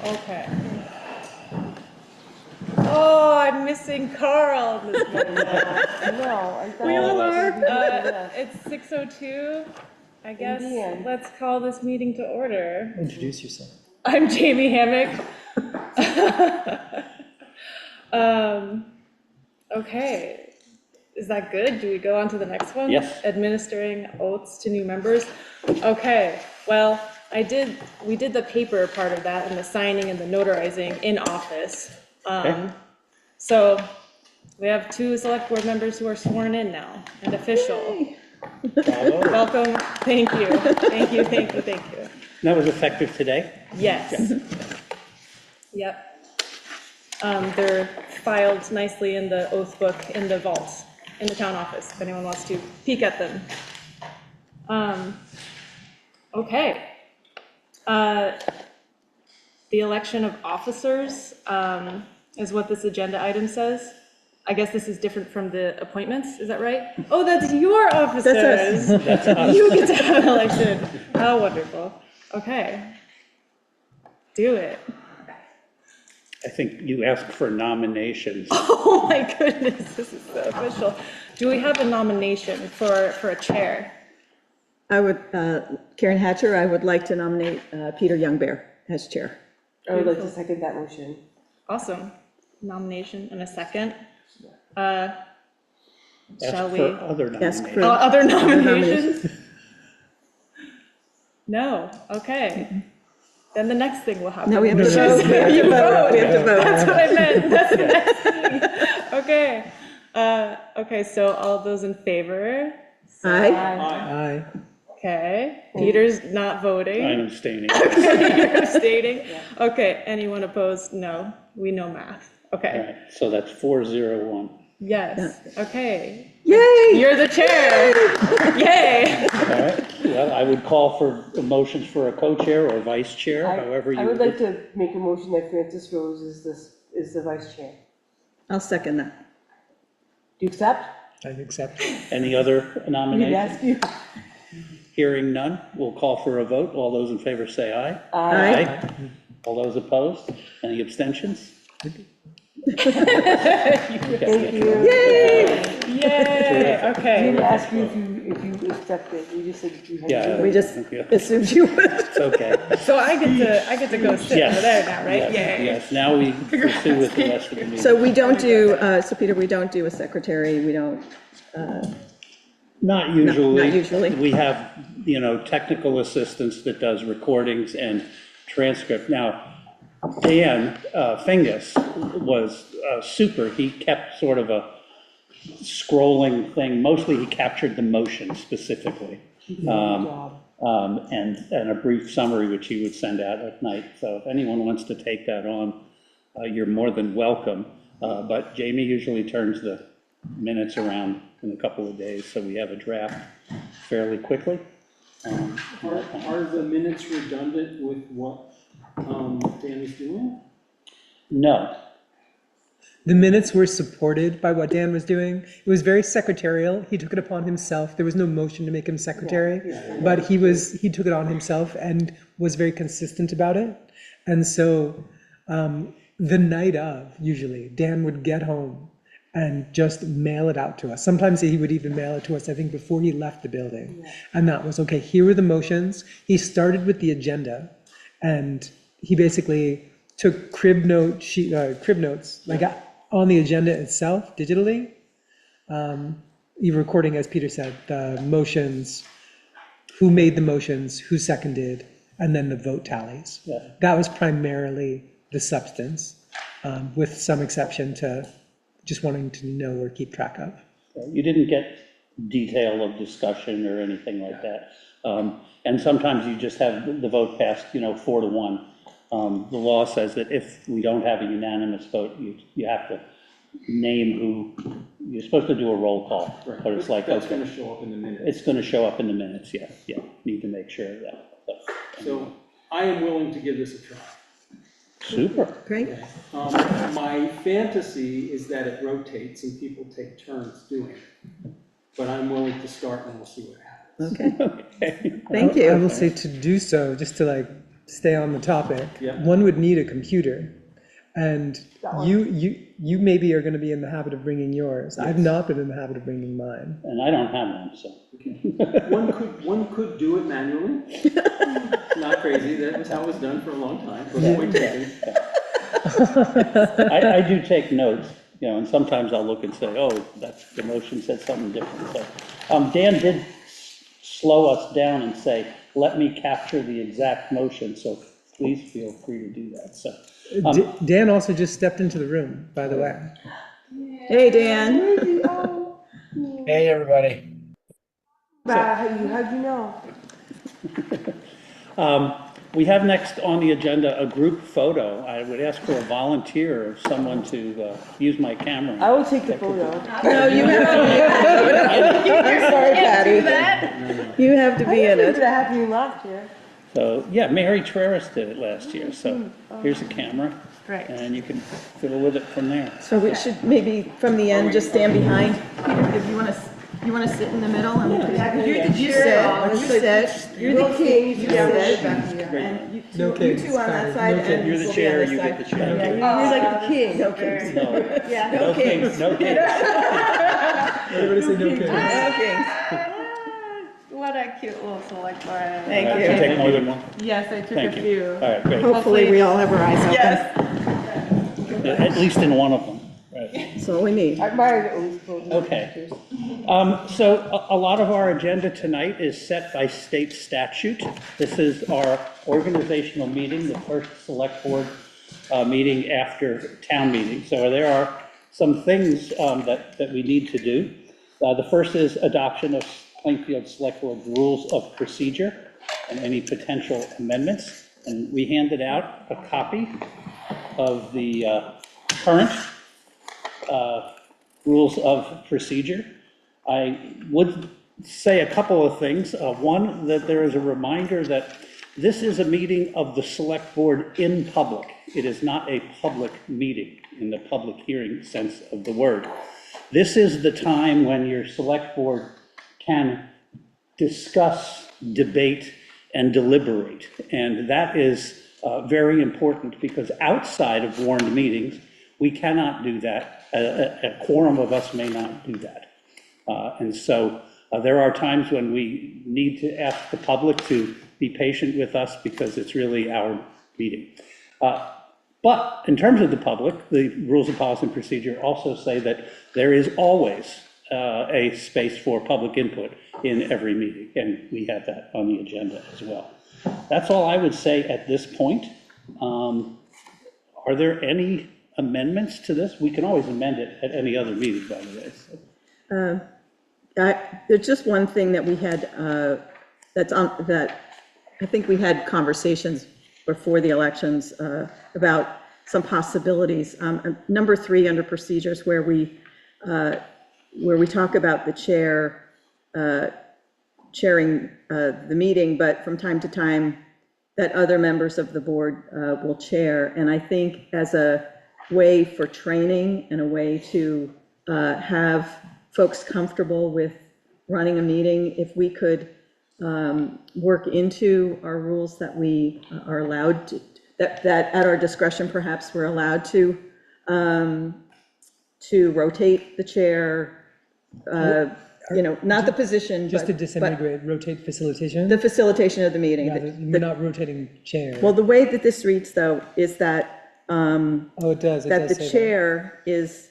Okay. Oh, I'm missing Carl this morning. No, We all are. It's 6:02. I guess let's call this meeting to order. Introduce yourself. I'm Jamie Hammock. Okay. Is that good? Do we go on to the next one? Yes. Administering oaths to new members. Okay. Well, we did the paper part of that and the signing and the notarizing in office. Okay. So we have 2 select board members who are sworn in now and official. Welcome. Thank you. Thank you. Thank you. Thank you. That was effective today? Yes. Yep. They're filed nicely in the oath book in the vault in the town office, if anyone wants to peek at them. Okay. The election of officers is what this agenda item says. I guess this is different from the appointments, is that right? Oh, that's your officers. That's us. You get to have an election. How wonderful. Okay. Do it. I think you asked for nominations. Oh my goodness, this is so official. Do we have a nomination for a chair? I would, Karen Hatcher, I would like to nominate Peter Youngbear as chair. I would like to second that motion. Awesome. Nomination and a second. Ask Shall we? for other Ask nominations. for- Other nominations? No, okay. Then the next thing will happen. Now we have to which vote. is We have to you vote. We have to vote. That's what I meant. That's the next thing. Okay. Okay, so all those in favor? Aye. Aye. Okay. Peter's not voting. I'm abstaining. You're abstaining? Okay, anyone opposed? No. We know math. All Okay. right, so that's 401. Yes. Okay. Yay! You're the chair. Yay. All right, well, I would call for motions for a co-chair or vice chair, however you I would would. like to make a motion that Francis Rose is the vice chair. I'll second that. Do you accept? I accept. Any other I didn't nominations? ask you. Hearing none, we'll call for a vote. All those in favor say aye. Aye. All those opposed? Any abstentions? Thank you. Yay. I Okay. didn't ask you if you accepted, you just said you had. Yeah. We just Thank you. assumed you would. It's okay. So I get to go sit Yes. over there now, right? Yes, Yay. yes, now we pursue with the rest of the meeting. So we don't do, so Peter, we don't do a secretary, we don't, Not usually. not usually. We have, technical assistance that does recordings and transcript. Now, Dan Fingus was super. He kept sort of a scrolling thing. Mostly he captured the motion specifically. Good job. And a brief summary, which he would send out at night. So if anyone wants to take that on, you're more than welcome. But Jamie usually turns the minutes around in a couple of days, so we have a draft fairly quickly. Are the minutes redundant with what Dan is doing? No, The minutes were supported by what Dan was doing. It was very secretarial. He took it upon himself. There was no motion to make him secretary, but he took it on himself and was very consistent about it. And so the night of, usually, Dan would get home and just mail it out to us. Sometimes he would even mail it to us, I think, before he left the building. And that was, okay, here were the motions. He started with the agenda, and he basically took crib notes, like on the agenda itself, digitally. You recording, as Peter said, the motions, who made the motions, who seconded, and then the vote tallies. Yeah. That was primarily the substance, with some exception to just wanting to know or keep track of. you didn't get detail of discussion or anything like that. And sometimes you just have the vote passed, 4-1. The law says that if we don't have a unanimous vote, you have to name who, you're supposed to do a roll call, Right. but it's like, That's okay, going to show up in the minutes. it's going to show up in the minutes, yeah, need to make sure of that. So I am willing to give this a try. Super. Great. My fantasy is that it rotates and people take turns doing it. But I'm willing to start and we'll see what happens. Okay, Okay. thank I you. will say to do so, just to stay on the topic, Yeah. one would need a computer. And you maybe are going to be in the habit of bringing yours. I've not been in the habit of bringing mine. And I don't have one, so. One could do it manually. Not crazy, that was how it was done for a long time, for point taking. I do take notes, and sometimes I'll look and say, oh, that's, the motion said something different, so. Dan did slow us down and say, let me capture the exact motion, so please feel free to do that, so. Dan also just stepped into the room, by the way. Hey, Dan. Hey, everybody. How'd you know? We have next on the agenda a group photo. I would ask for a volunteer of someone to use my camera. I will take the photo. No, you have to. Sorry, Patty. You have to be in That it. happened last year. So, yeah, Mary Treris did it last year, so here's a camera. Great. And you can fiddle with it from there. So we should maybe, from the end, just stand behind. Peter, if you want to sit in the middle, and you sit. You're the king, you're sit. the And you No two, you kids, two on that Patty, side, no and kids. you're the chair, you get the chair. You're like the king. No kids. No, No kings. no kids. Everybody say no kids. No kings. What a cute little select board. Thank Did you you. take more than one? Yes, I took Thank a you. few. All right, great. Hopefully, we all have our eyes open. Yes. At least in one of them, right. That's all we need. I admire all these photos. Okay. So a lot of our agenda tonight is set by state statute. This is our organizational meeting, the first select board meeting after town meeting. So there are some things that we need to do. The first is adoption of Plainfield Select Board Rules of Procedure and any potential amendments. And we handed out a copy of the current rules of procedure. I would say a couple of things. One, that there is a reminder that this is a meeting of the select board in public. It is not a public meeting in the public hearing sense of the word. This is the time when your select board can discuss, debate, and deliberate. And that is very important because outside of warned meetings, we cannot do that. A quorum of us may not do that. And so there are times when we need to ask the public to be patient with us because it's really our meeting. But in terms of the public, the rules of policy and procedure also say that there is always a space for public input in every meeting, and we have that on the agenda as well. That's all I would say at this point. Are there any amendments to this? We can always amend it at any other meeting, by the way. So. There's just one thing that we had, that I think we had conversations before the elections about some possibilities. Number 3 under procedures, where we talk about the chair chairing the meeting, but from time to time that other members of the board will chair. And I think as a way for training and a way to have folks comfortable with running a meeting, if we could work into our rules that we are allowed to, that at our discretion perhaps we're allowed to rotate the chair, not the position, Just to but disintegrate, rotate facilitation? the facilitation of the meeting. You're not rotating chair. Well, the way that this reads, though, is that, Oh, it does that the say that. chair is,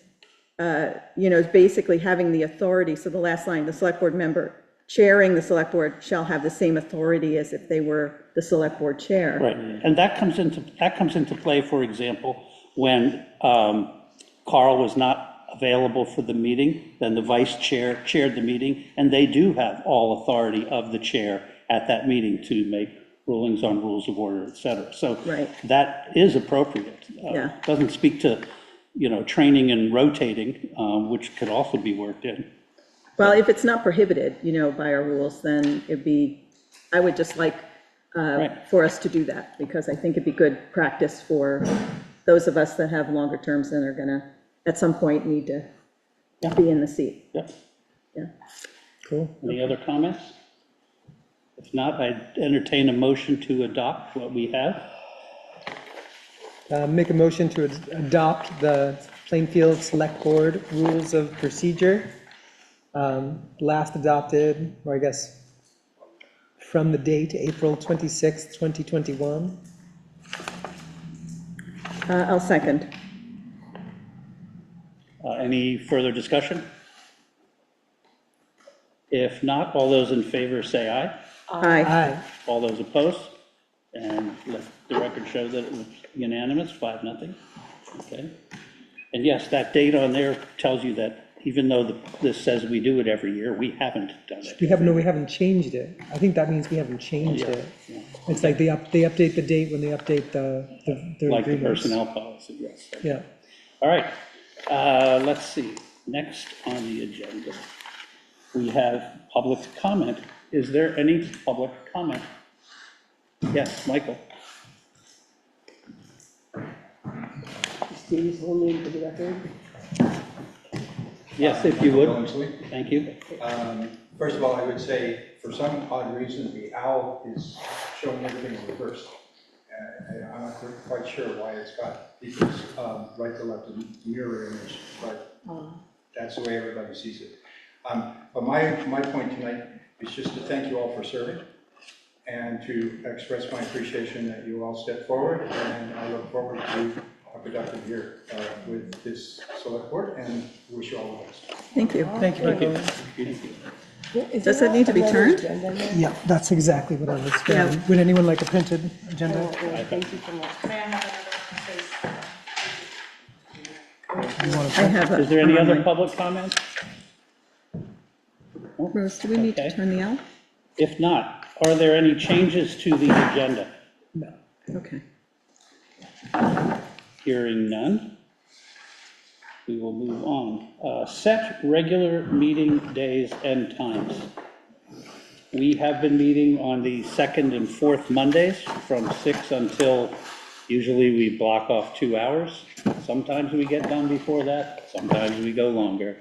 is basically having the authority, so the last line, the select board member chairing the select board shall have the same authority as if they were the select board chair. Right, and that comes into play, for example, when Carl was not available for the meeting, then the vice chair chaired the meeting, and they do have all authority of the chair at that meeting to make rulings on rules of order, et cetera. So Right. that is appropriate. Yeah. Doesn't speak to, training and rotating, which could also be worked in. Well, if it's not prohibited, by our rules, then I would just like Right. for us to do that, because I think it'd be good practice for those of us that have longer terms and are gonna, at some point, need to be in the seat. Yep. Yeah. Cool. Any other comments? If not, I'd entertain a motion to adopt what we have. Make a motion to adopt the Plainfield Select Board Rules of Procedure. Last adopted, or I guess, from the date April 26th, 2021. I'll second. Any further discussion? If not, all those in favor say aye. Aye. Aye. All those opposed? And let the record show that it was unanimous, 5-0. Okay. And yes, that date on there tells you that even though this says we do it every year, we haven't done it. We haven't changed it. I think that means we haven't changed it. Yeah. It's like they update the date when they update the Like the agreements. personnel policy, yes. Yeah. All right, let's see, next on the agenda, we have public comment. Is there any public comment? Yes, Michael? State his whole name for the record. Yes, if you would, Billingsley. thank you. First of all, I would say, for some odd reason, the owl is showing everything in reverse. I'm not quite sure why it's got people's right to left mirror image, but that's the way everybody sees it. But my point tonight is just to thank you all for serving and to express my appreciation that you all stepped forward, and I look forward to a productive year with this select board, and wish you all the best. Thank you. Thank you. Does that need to be turned? Yeah, that's exactly what I was Yeah. doing. Would anyone like a printed agenda? Thank you so much. You want I have a. Is there any other public comment? Rose, do we need to Okay. turn the L? If not, are there any changes to the agenda? No. Okay. Hearing none, we will move on. Set regular meeting days and times. We have been meeting on the second and fourth Mondays from 6 until, usually we block off 2 hours. Sometimes we get done before that, sometimes we go longer.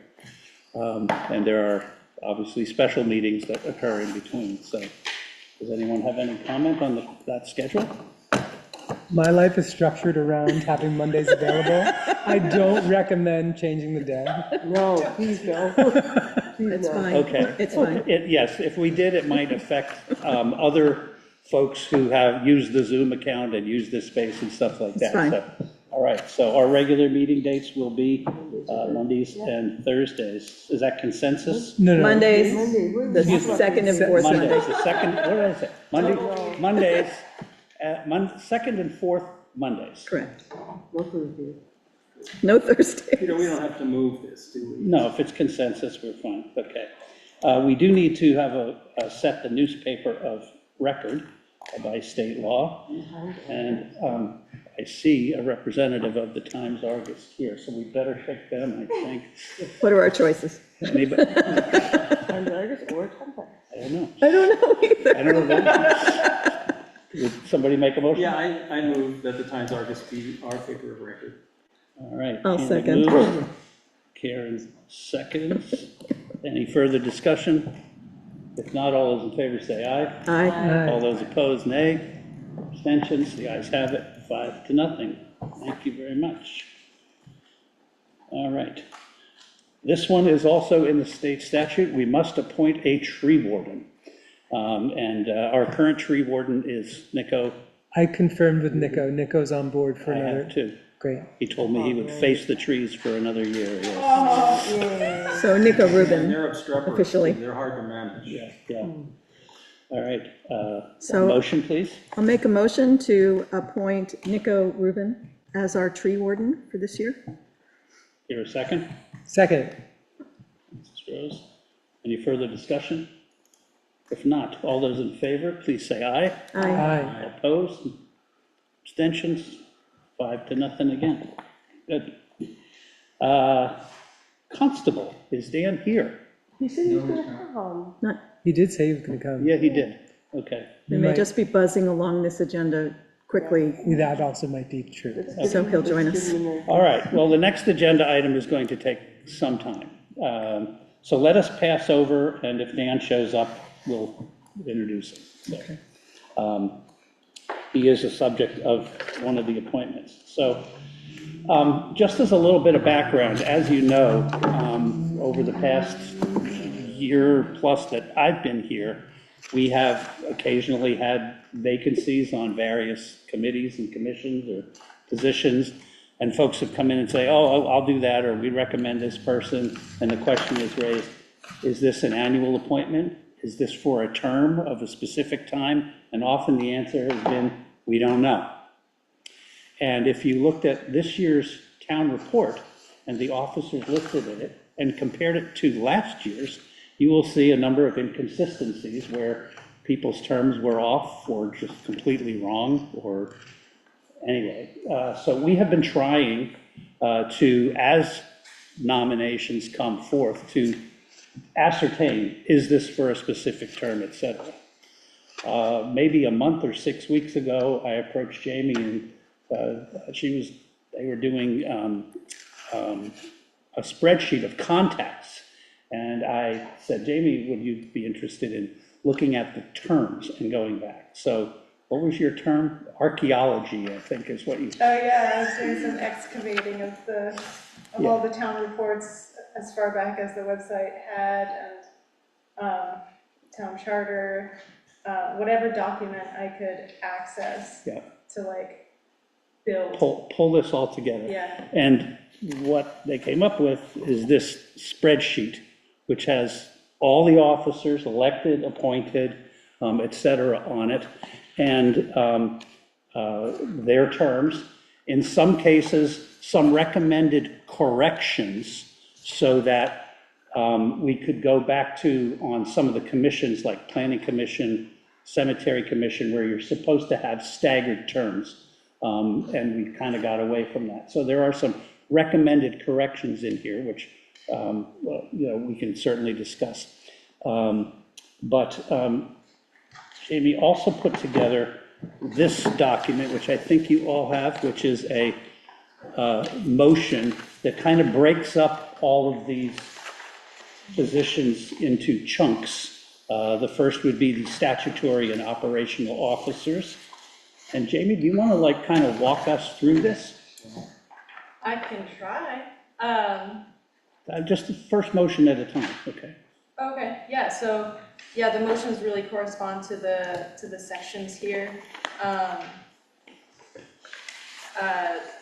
And there are obviously special meetings that occur in between. So does anyone have any comment on that schedule? My life is structured around having Mondays available. I don't recommend changing the day. No, please no. Please It's no. fine. Okay. It's fine. Yes, if we did, it might affect other folks who have used the Zoom account and used this space and stuff like that. fine. So, all right, so our regular meeting dates will be Mondays and Thursdays. Is that consensus? No. Mondays, Monday, we're- the second and fourth Mondays, Mondays. the second, what did I say? Mondays, second and fourth Mondays. Correct. No Thursday. No Thursdays. Peter, we don't have to move this, do we? No, if it's consensus, we're fine, okay. We do need to have set the newspaper of record by state law. And I see a representative of the Times-Argus here, so we better pick them, I think. What are our choices? Anybody? Times Argus or Compass? I don't know. I don't know either. I don't know. Would somebody make a motion? Yeah, I move that the Times Argus be our paper of record. All right. I'll Andy second. moves. Karen seconds. Any further discussion? If not, all those in favor say aye. Aye. All those opposed, nay. Abstentions, the ayes have it, 5-0. Thank you very much. All right. This one is also in the state statute. We must appoint a tree warden. And our current tree warden is Nico. I confirmed with Nico. Nico's on board for I another. have too. Great. He told me he would face the trees for another year. Yes. So Nico And Rubin, they're obstreperous, officially. and they're hard to manage. Yeah. All right. So- Motion, please. I'll make a motion to appoint Nico Rubin as our tree warden for this year. Here, a second. Second. Mrs. Rose. Any further discussion? If not, all those in favor, please say aye. Aye. Aye. Opposed? Abstentions? 5-0 again. Good. Constable, is Dan here? He said he was gonna come. Not, He did say he was going to come. Yeah, he did. Okay. we may might- just be buzzing along this agenda quickly, That also might be true. so he'll join us. All right, well, the next agenda item is going to take some time. So let us pass over, and if Dan shows up, we'll introduce him. So, he is a subject of one of the appointments. So just as a little bit of background, as you know, over the past year plus that I've been here, we have occasionally had vacancies on various committees and commissions or positions, and folks have come in and say, oh, I'll do that, or we recommend this person, and the question is raised, is this an annual appointment? Is this for a term of a specific time? And often the answer has been, we don't know. And if you looked at this year's town report and the officers listed in it and compared it to last year's, you will see a number of inconsistencies where people's terms were off or just completely wrong, or anyway. So we have been trying to, as nominations come forth, to ascertain, is this for a specific term, et cetera. Maybe a month or 6 weeks ago, I approached Jamie, and they were doing a spreadsheet of contacts. And I said, Jamie, would you be interested in looking at the terms and going back? So what was your term? Archaeology, I think, is what you. Oh, yeah, I was doing some excavating of all the town reports as far back as the website had, and town charter, whatever document I could access to like build. Pull this all together. Yeah. And what they came up with is this spreadsheet, which has all the officers, elected, appointed, et cetera, on it, and their terms. In some cases, some recommended corrections so that we could go back to, on some of the commissions, like Planning Commission, Cemetery Commission, where you're supposed to have staggered terms. And we kind of got away from that. So there are some recommended corrections in here, which we can certainly discuss. But Jamie also put together this document, which I think you all have, which is a motion that kind of breaks up all of these positions into chunks. The first would be the statutory and operational officers. And Jamie, do you want to kind of walk us through this? I can try. Just the first motion at a time, okay? Okay, yeah, so, the motions really correspond to the sections here.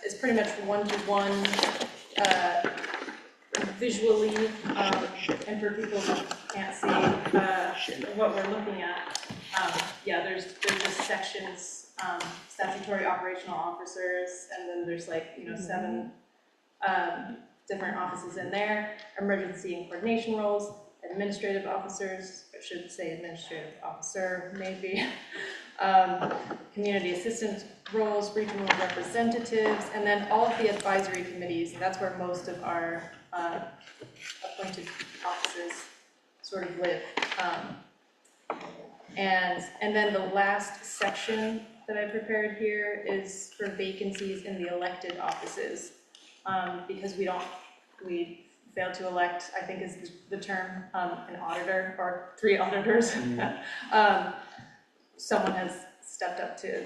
It's pretty much one-to-one, visually, and for people who can't see what we're looking at. There's just sections, statutory operational officers, and then there's 7 different offices in there, emergency and coordination roles, administrative officers, I should say administrative officer, maybe, community assistant roles, regional representatives, and then all of the advisory committees. That's where most of our appointed offices sort of live. And then the last section that I prepared here is for vacancies in the elected offices, because we failed to elect, I think is the term, an auditor or 3 auditors. Someone has stepped up to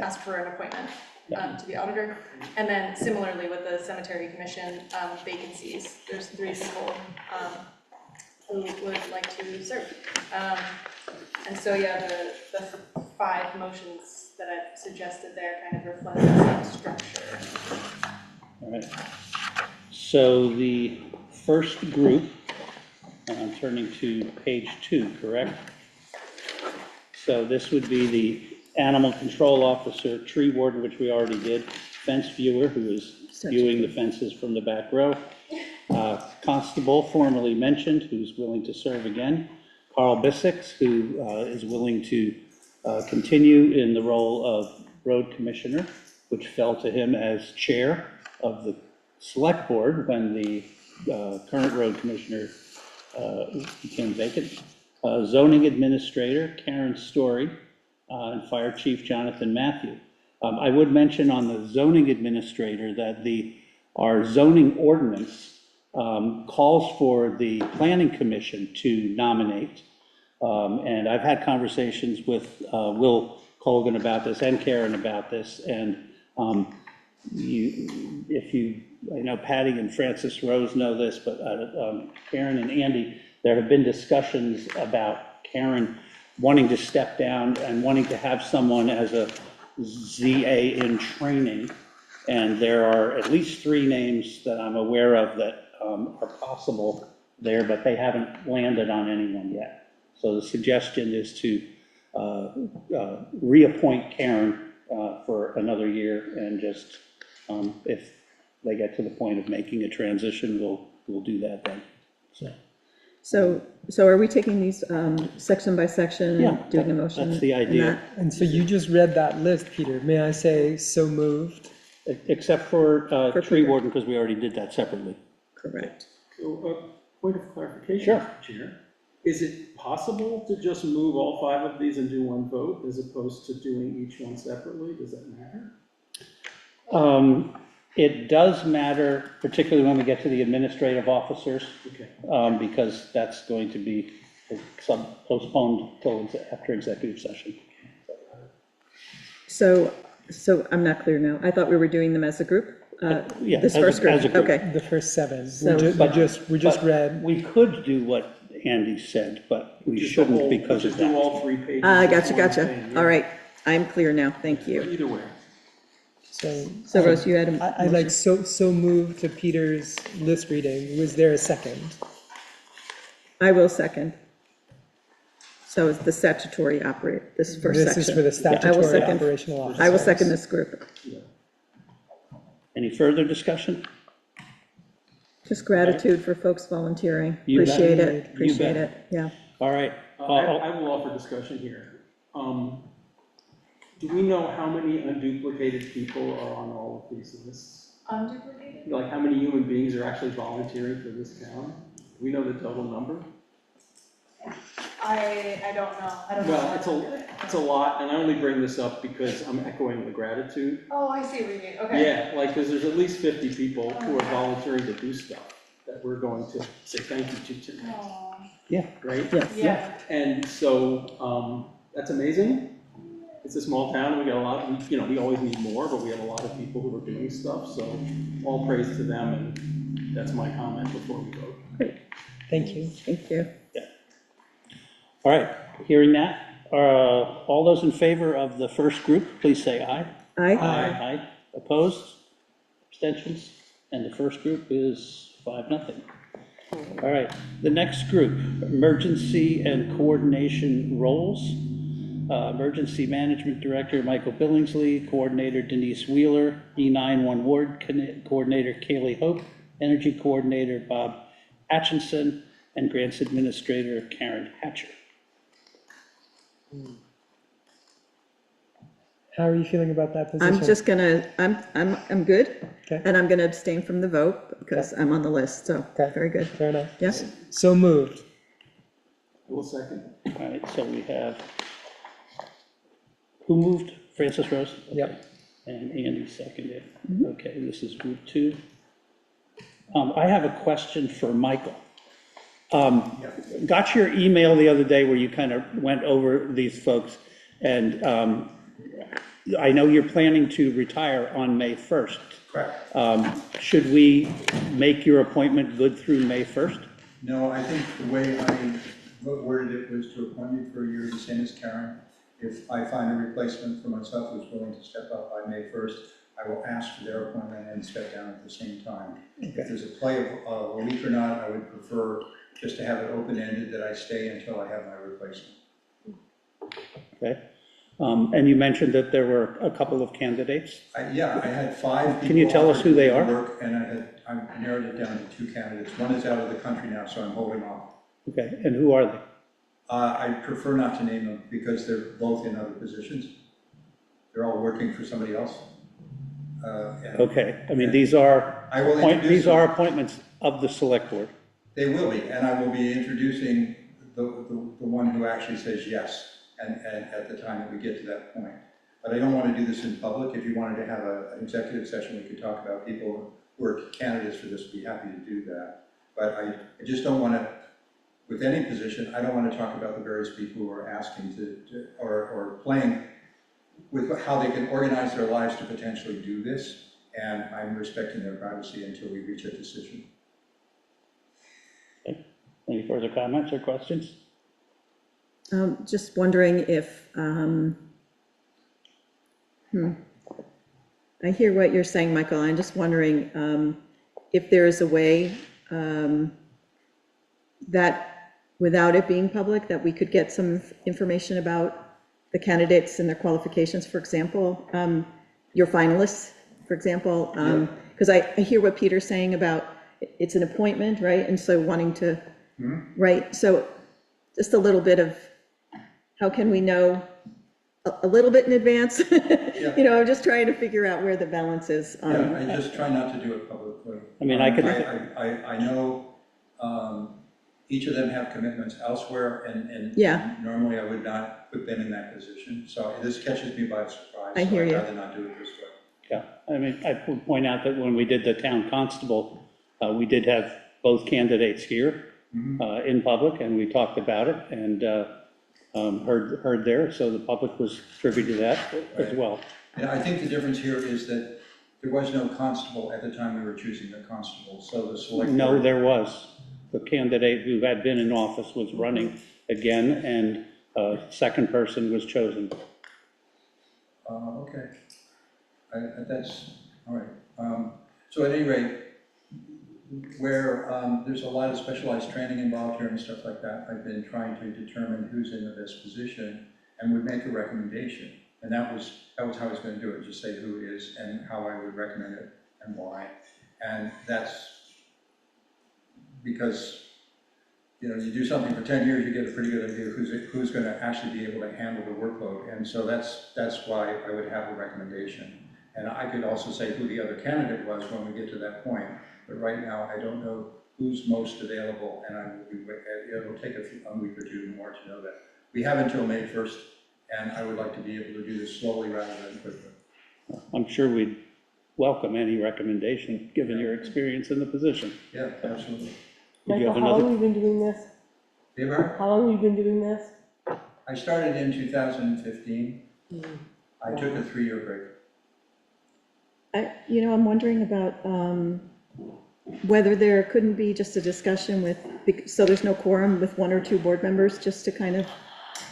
ask for an appointment to the auditor. And then similarly with the Cemetery Commission vacancies, there's 3 people who would like to serve. And so, the 5 motions that I've suggested there kind of reflect the same structure. All right. So the first group, I'm turning to page 2, correct? So this would be the animal control officer, tree warden, which we already did, fence viewer, who is viewing the fences from the back row, constable, formerly mentioned, who's willing to serve again, Carl Bissix, who is willing to continue in the role of road commissioner, which fell to him as chair of the select board when the current road commissioner became vacant. Zoning administrator, Karen Story, and fire chief, Jonathan Matthew. I would mention on the zoning administrator that our zoning ordinance calls for the planning commission to nominate. And I've had conversations with Will Colgan about this and Karen about this, and I know Patty and Francis Rose know this, but Karen and Andy, there have been discussions about Karen wanting to step down and wanting to have someone as a ZA in training. And there are at least 3 names that I'm aware of that are possible there, but they haven't landed on anyone yet. So the suggestion is to reappoint Karen for another year, and just, if they get to the point of making a transition, we'll do that then, so. So are we taking these section by section Yeah, and doing a motion? that's the and idea. that? And so you just read that list, Peter. May I say so moved? Except for tree Peter. warden, because we already did that separately. Correct. So, point of clarification. Sure. Chair. Is it possible to just move all 5 of these and do one vote, as opposed to doing each one separately? Does that matter? It does matter, particularly when we get to the administrative officers, Okay. because that's going to be postponed till after executive session. So I'm not clear now. I thought we were doing them as a group? Yeah, This as a- first group? as a group. Okay. The first 7. So- We just But read. We could do what Andy said, but we Just shouldn't the whole- because of Just do that. all 3 pages. Gotcha, as one gotcha. thing, yeah. All right. I'm clear now. Thank But you. either way. So Rose, you had a I like so moved to Peter's list reading. Was there a second? I will second. So it's the statutory operate, this first section. This is for the Yeah, I will statutory second. operational officers. I will second this group. Any further discussion? Just gratitude for folks volunteering. You bet. Appreciate You it, appreciate bet. it, yeah. All right. I will offer discussion here. Do we know how many unduplicated people are on all of these lists? Unduplicated? Like, how many human beings are actually volunteering for this town? Do we know the total number? I don't know, I don't know. Well, it's a lot, and I only bring this up because I'm echoing the gratitude. Oh, I see what you mean, okay. Yeah, like, because there's at least 50 people who are volunteering to do stuff that we're going to say thank you to tonight, Aw, right? Yes. yeah, And so, that's amazing. It's a small town, we got a lot, we always need more, but we have a lot of people who are doing stuff, so all praise to them, and that's my comment before we vote. Thank you. Thank you. All right, hearing that, all those in favor of the first group, please say aye. Aye. Aye. Opposed? Abstentions? And the first group is 5-0. All right, the next group, emergency and coordination roles. Emergency Management Director Michael Billingsley, Coordinator Denise Wheeler, E91 Ward Coordinator Kaylee Hope, Energy Coordinator Bob Atchison, and Grants Administrator Karen Hatcher. How are you feeling about that position? I'm just gonna, I'm good. Okay. And I'm gonna abstain from the vote because I'm on the list, so, Okay. very good. Fair enough. Yes? So moved. I will second. All right, so we have, who moved? Francis Rose? Yep. And Andy seconded. Okay, this is group 2. I have a question for Michael. Got your email the other day where you kind of went over these folks, and I know you're planning to retire on May 1st. Correct. Should we make your appointment good through May 1st? No, I think the way I worded it was to appoint me for a year, the same as Karen. If I find a replacement for myself who's willing to step up by May 1st, I will ask for their appointment and step down at the same time. If there's a play of a week or not, I would prefer just to have it open-ended, that I stay until I have my replacement. Okay. And you mentioned that there were a couple of candidates. Yeah, I had 5 people. Can you tell us offered who they to are? work, and I narrowed it down to 2 candidates. One is out of the country now, so I'm holding off. Okay, and who are they? I prefer not to name them because they're both in other positions. They're all working for somebody else. Okay, I mean, these are, I will introduce them. appointments of the select board. They will be, and I will be introducing the one who actually says yes, and at the time that we get to that point. But I don't want to do this in public. If you wanted to have an executive session, we could talk about people who are candidates for this, we'd be happy to do that. But I just don't want to with any position, I don't want to talk about the various people who are asking or playing with how they can organize their lives to potentially do this, and I'm respecting their privacy until we reach a decision. Any further comments or questions? Just wondering if, I hear what you're saying, Michael. I'm just wondering if there is a way that, without it being public, that we could get some information about the candidates and their qualifications, for example, your finalists, for example, because I hear what Peter's saying about it's an appointment, right? And so wanting to, right? So just a little bit of, how can we know a little bit in advance? You know, I'm just trying to figure out where the balance is. Yeah, I just try not to do it publicly. I mean, I could. I know each of them have commitments elsewhere, and Yeah. normally I would not put them in that position. So this catches me by surprise. I hear you. So I'd rather not do it this way. Yeah, I mean, I would point out that when we did the town constable, we did have both candidates here in public, and we talked about it and heard there, so the public was privy to that as well. And I think the difference here is that there was no constable at the time we were choosing the constable, so the select No, board. there was. The candidate who had been in office was running again, and a second person was chosen. Okay. That's, all right. So at any rate, where there's a lot of specialized training involved here and stuff like that, I've been trying to determine who's in the best position and would make a recommendation. And that was how I was going to do it, just say who is and how I would recommend it and why. And that's because, you know, you do something for 10 years, you get a pretty good idea who's going to actually be able to handle the workload. And so that's why I would have a recommendation. And I could also say who the other candidate was when we get to that point. But right now, I don't know who's most available, and it'll take a week or two more to know that. We have until May 1st, and I would like to be able to do this slowly rather than quickly. I'm sure we'd welcome any recommendation, given your experience in the position. Yeah, absolutely. Did you Michael, have how long another? have you been doing this? Deborah, How long have you been doing this? I started in 2015. I took a 3-year break. You know, I'm wondering about whether there couldn't be just a discussion with, so there's no quorum with 1 or 2 board members, just to kind of,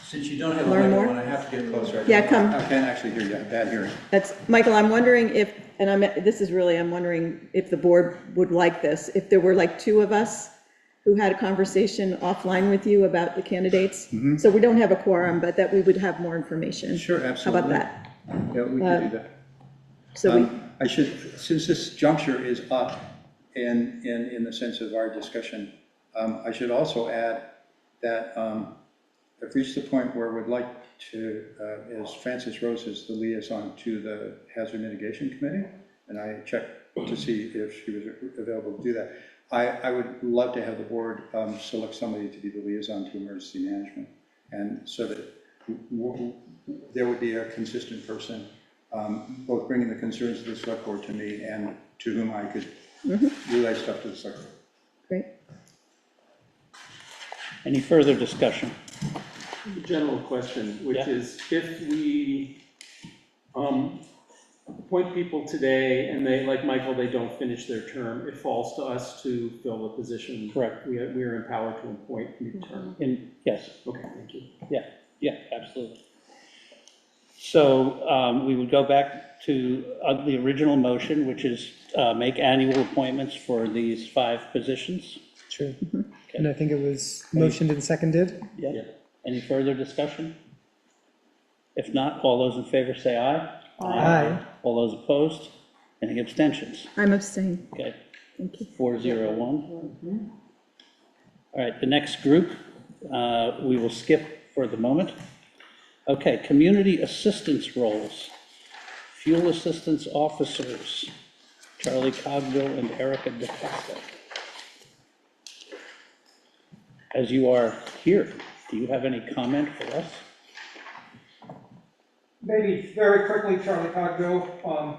Since you don't have a Learn more? microphone, I have to get closer. Yeah, come. I can't actually hear you, I have bad hearing. that's, Michael, I'm wondering if, and I'm wondering if the board would like this, if there were like 2 of us who had a conversation offline with you about the candidates, so we don't have a quorum, but that we would have more information. Sure, How absolutely. about that? Yeah, we can do that. So we, I should, since this juncture is up in the sense of our discussion, I should also add that I've reached the point where we'd like to, as Frances Rose is the liaison to the Hazard Mitigation Committee, and I checked to see if she was available to do that. I would love to have the board select somebody to be the liaison to emergency management, and so that there would be a consistent person, both bringing the concerns of the select board to me and to whom I could relay stuff to the select board. great. Any further discussion? General question, which Yeah. is if we appoint people today and they, like Michael, they don't finish their term, it falls to us to fill the position. Correct. We are empowered to appoint mid-term. Yes, Okay, thank you. yeah, absolutely. So we would go back to the original motion, which is make annual appointments for these 5 positions. True. And I think it was motioned and seconded. Yeah. Any further discussion? If not, all those in favor say aye. Aye. All those opposed? Any abstentions? I'm abstaining, Okay, thank you. 401. All right, the next group, we will skip for the moment. Okay, community assistance roles. Fuel assistance officers, Charlie Cogbill and Erica DeCosta. As you are here, do you have any comment for us? Maybe very quickly, Charlie Cogbill.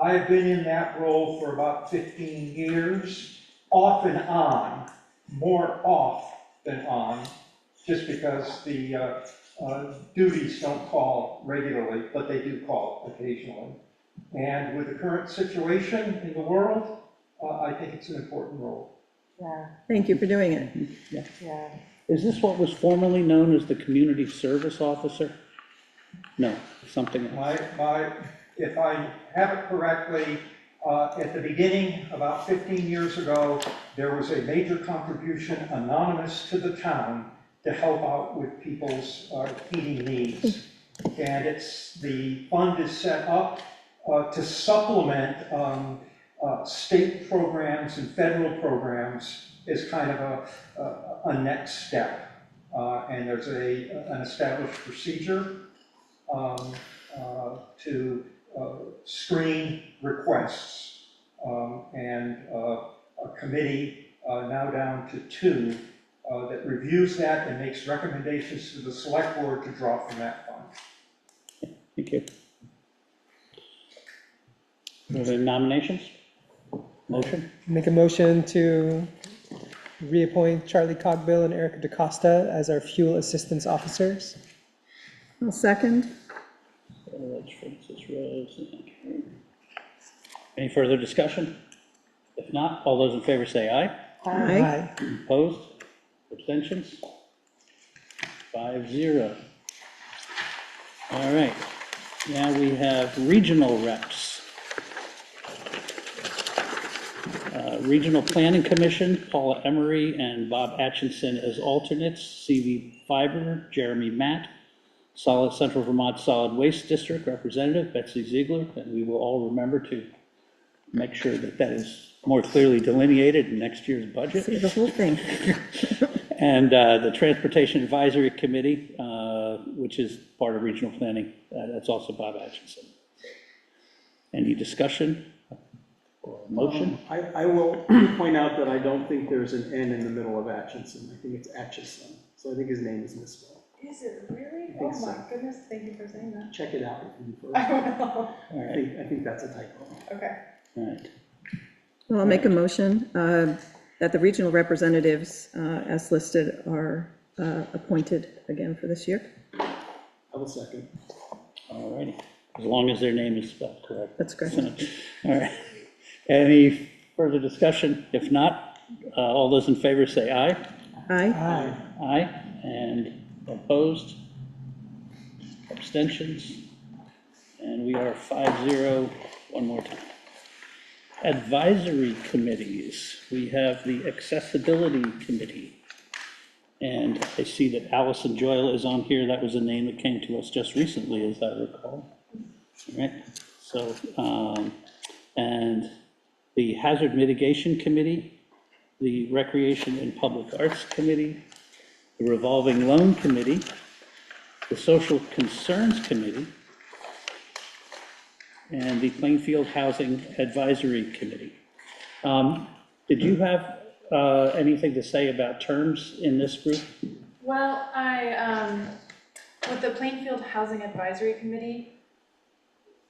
I've been in that role for about 15 years, off and on, more off than on, just because the duties don't call regularly, but they do call occasionally. And with the current situation in the world, I think it's an important role. Yeah, Thank you for doing it. yeah. Is this what was formerly known as the community service officer? No, something else. If I have it correctly, at the beginning, about 15 years ago, there was a major contribution anonymous to the town to help out with people's heating needs. And the fund is set up to supplement state programs and federal programs as kind of a next step. And there's an established procedure to screen requests, and a committee, now down to 2, that reviews that and makes recommendations to the select board to draw from that fund. Thank you. Are there nominations? Motion? Make a motion to reappoint Charlie Cogbill and Erica DaCosta as our fuel assistance officers. I'll second. That's Francis Rose. Any further discussion? If not, all those in favor say aye. Aye. Opposed? Abstentions? 5-0. All right, now we have regional reps. Regional Planning Commission, Paula Emery and Bob Atchison as alternates, CV Fiber, Jeremy Matt. Central Vermont Solid Waste District Representative, Betsy Ziegler, and we will all remember to make sure that that is more clearly delineated in next year's budget. See the whole thing. And the Transportation Advisory Committee, which is part of regional planning, that's also Bob Atchison. Any discussion or motion? I will point out that I don't think there's an N in the middle of Atchison. I think it's Atchison. So I think his name is misspelled. Is it really? I Oh think my so. goodness, thank you for saying that. Check it out if you first. I will. All right, I think that's a typo. Okay. all right. Well, I'll make a motion that the regional representatives, as listed, are appointed again for this year. I will second. All righty, as long as their name is spelled correct. That's great. All right. Any further discussion? If not, all those in favor say aye. Aye. Aye. And opposed? Abstentions? And we are 5-0 one more time. Advisory committees. We have the Accessibility Committee. And I see that Allison Joyle is on here. That was a name that came to us just recently, as I recall. All right. So, and the Hazard Mitigation Committee, the Recreation and Public Arts Committee, the Revolving Loan Committee, the Social Concerns Committee, and the Plainfield Housing Advisory Committee. Did you have anything to say about terms in this group? Well, with the Plainfield Housing Advisory Committee,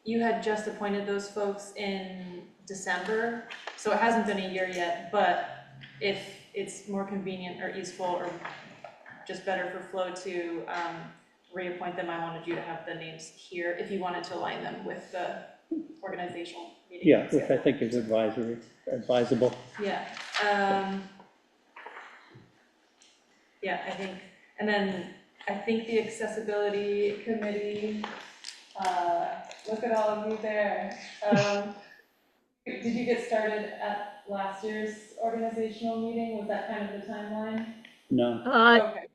you had just appointed those folks in December, so it hasn't been a year yet, but if it's more convenient or useful or just better for Flo to reappoint them, I wanted you to have the names here if you wanted to align them with the organizational meeting. Yeah, which I think is advisable. Yeah, yeah, I think, and then I think the Accessibility Committee, look at all of you there. Did you get started at last year's organizational meeting? Was that kind of the timeline? No. Okay.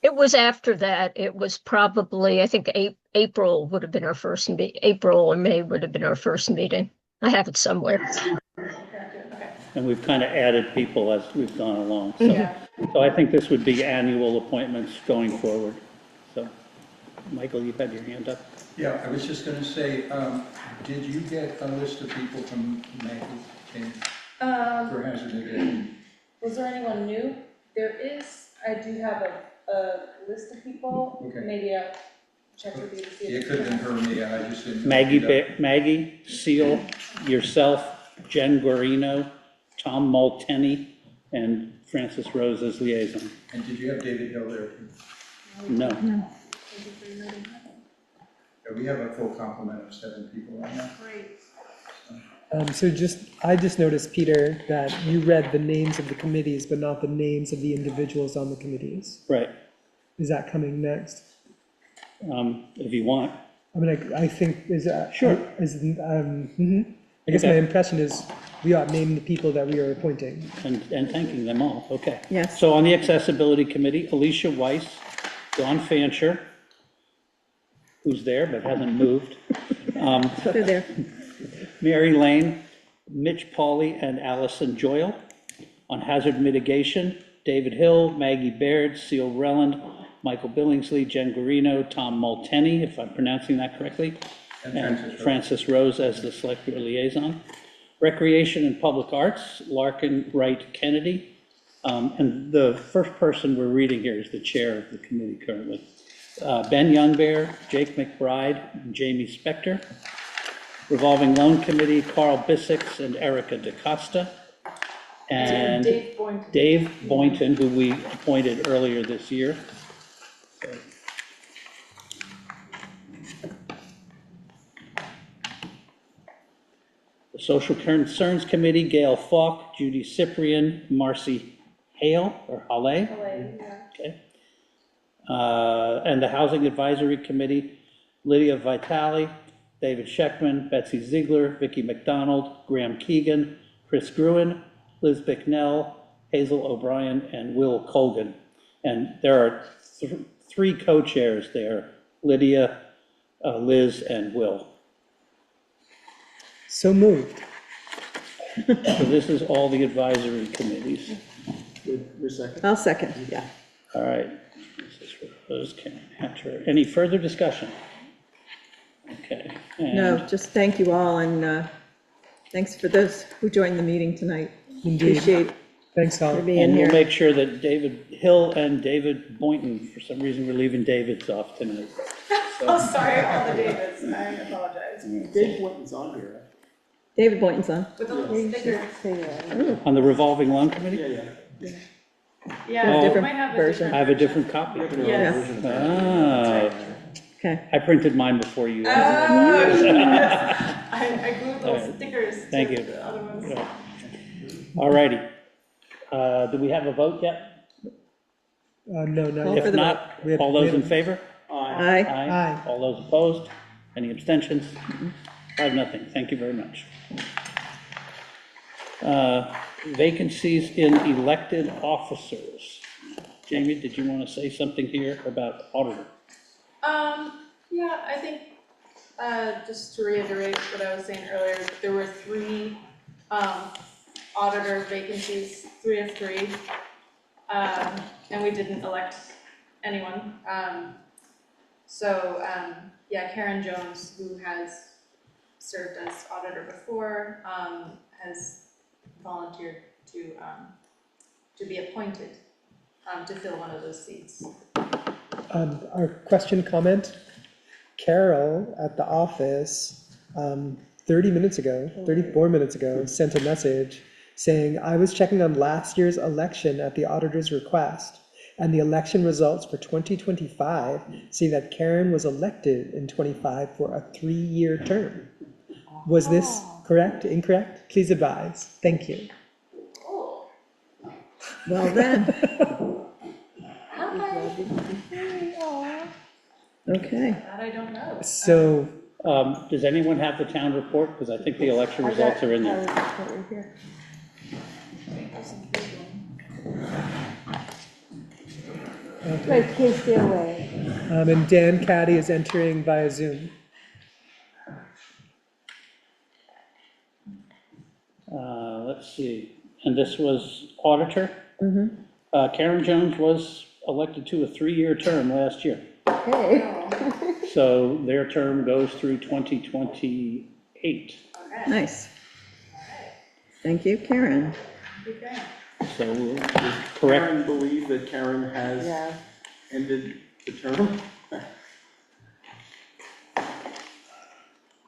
It was after that. It was probably, I think, April would have been our first meeting. April or May would have been our first meeting. I have it somewhere. Okay. And we've kind of added people as we've gone along. So, Yeah. so I think this would be annual appointments going forward. So, Michael, you had your hand up. Yeah, I was just gonna say, did you get a list of people from Maggie for hazard mitigation? Was there anyone new? There is, I do have a list of people. Okay. Maybe I'll check with you to see. It could have been her, me, I just didn't. Maggie Seal, yourself, Jen Guarino, Tom Multenny, and Francis Rose as liaison. And did you have David Hill there? No. Yeah, we have a full complement of 7 people right now. Great. I just noticed, Peter, that you read the names of the committees, but not the names of the individuals on the committees. Right, Is that coming next? if you want. I mean, I think, is that? Sure. I guess my Okay. impression is we ought to name the people that we are appointing. And thanking them all, okay. Yes. So on the Accessibility Committee, Alicia Weiss, Don Fancher, who's there but hasn't moved, They're there. Mary Lane, Mitch Pauley, and Allison Joyle. On Hazard Mitigation, David Hill, Maggie Baird, Seal Relland, Michael Billingsley, Jen Guarino, Tom Multeney, if I'm pronouncing that correctly, and Francis Rose as the Select Board Liaison. Recreation and Public Arts, Larkin Wright Kennedy. And the first person we're reading here is the chair of the committee currently. Ben Youngbear, Jake McBride, and Jamie Spector. Revolving Loan Committee, Carl Bissix and Erica DaCosta. And Dave Boynton. Dave Boynton, who we appointed earlier this year. The Social Concerns Committee, Gail Falk, Judy Cyprian, Marcy Hale, or Hale. Okay. And the Housing Advisory Committee, Lydia Vitale, David Scheckman, Betsy Ziegler, Vicki McDonald, Graham Keegan, Chris Gruen, Liz Bicknell, Hazel O'Brien, and Will Colgan. And there are 3 co-chairs there, Lydia, Liz, and Will. So moved. So this is all the advisory committees. Good, your second? I'll second, yeah. All right. This is proposed, Karen Hunter. Any further discussion? Okay. and- No, just thank you all, and thanks for those who joined the meeting tonight. Indeed. Appreciate Thanks, all. you being And we'll here. make sure that David Hill and David Boynton, for some reason, we're leaving David's off tonight. Oh, sorry, all the Davids, I apologize. Dave Boynton's on here, right? David Boynton's on. With a little sticker. On the revolving loan committee? Yeah. Yeah, Oh. we Different might have a version. I have a different copy. Yes. Ah, Okay. I printed mine before you. Oh, yes. I glued All little right. stickers Thank to you. the other ones. All righty. Do we have a vote yet? No, not Call yet. for If the not, We have- all we those have- in favor? Aye. Aye. Aye. All those opposed? Any abstentions? 5-0. Thank you very much. Vacancies in elected officers. Jamie, did you want to say something here about auditor? Yeah, I think, just to reiterate what I was saying earlier, there were 3, auditor vacancies, 3 of 3. And we didn't elect anyone. Yeah, Karen Jones, who has served as auditor before, has volunteered to be appointed, to fill one of those seats. Our question, comment, Carol at the office, 34 minutes ago, sent a message saying, I was checking on last year's election at the auditor's request, and the election results for 2025 see that Karen was elected in 25 for a 3-year term. Was this correct, incorrect? Please advise. Thank you. Oh. Well then, okay. That I don't know. So, Does anyone have the town report? Because I think the election results are in there. Right, please stay away. and Dan Caddy is entering via Zoom. Let's see, and this was auditor? Karen Jones was elected to a 3-year term last year. Okay. So their term goes through 2028. Okay. Nice. Thank you, Karen. Okay. So we'll correct, Karen believe that Karen has Yeah. ended the term?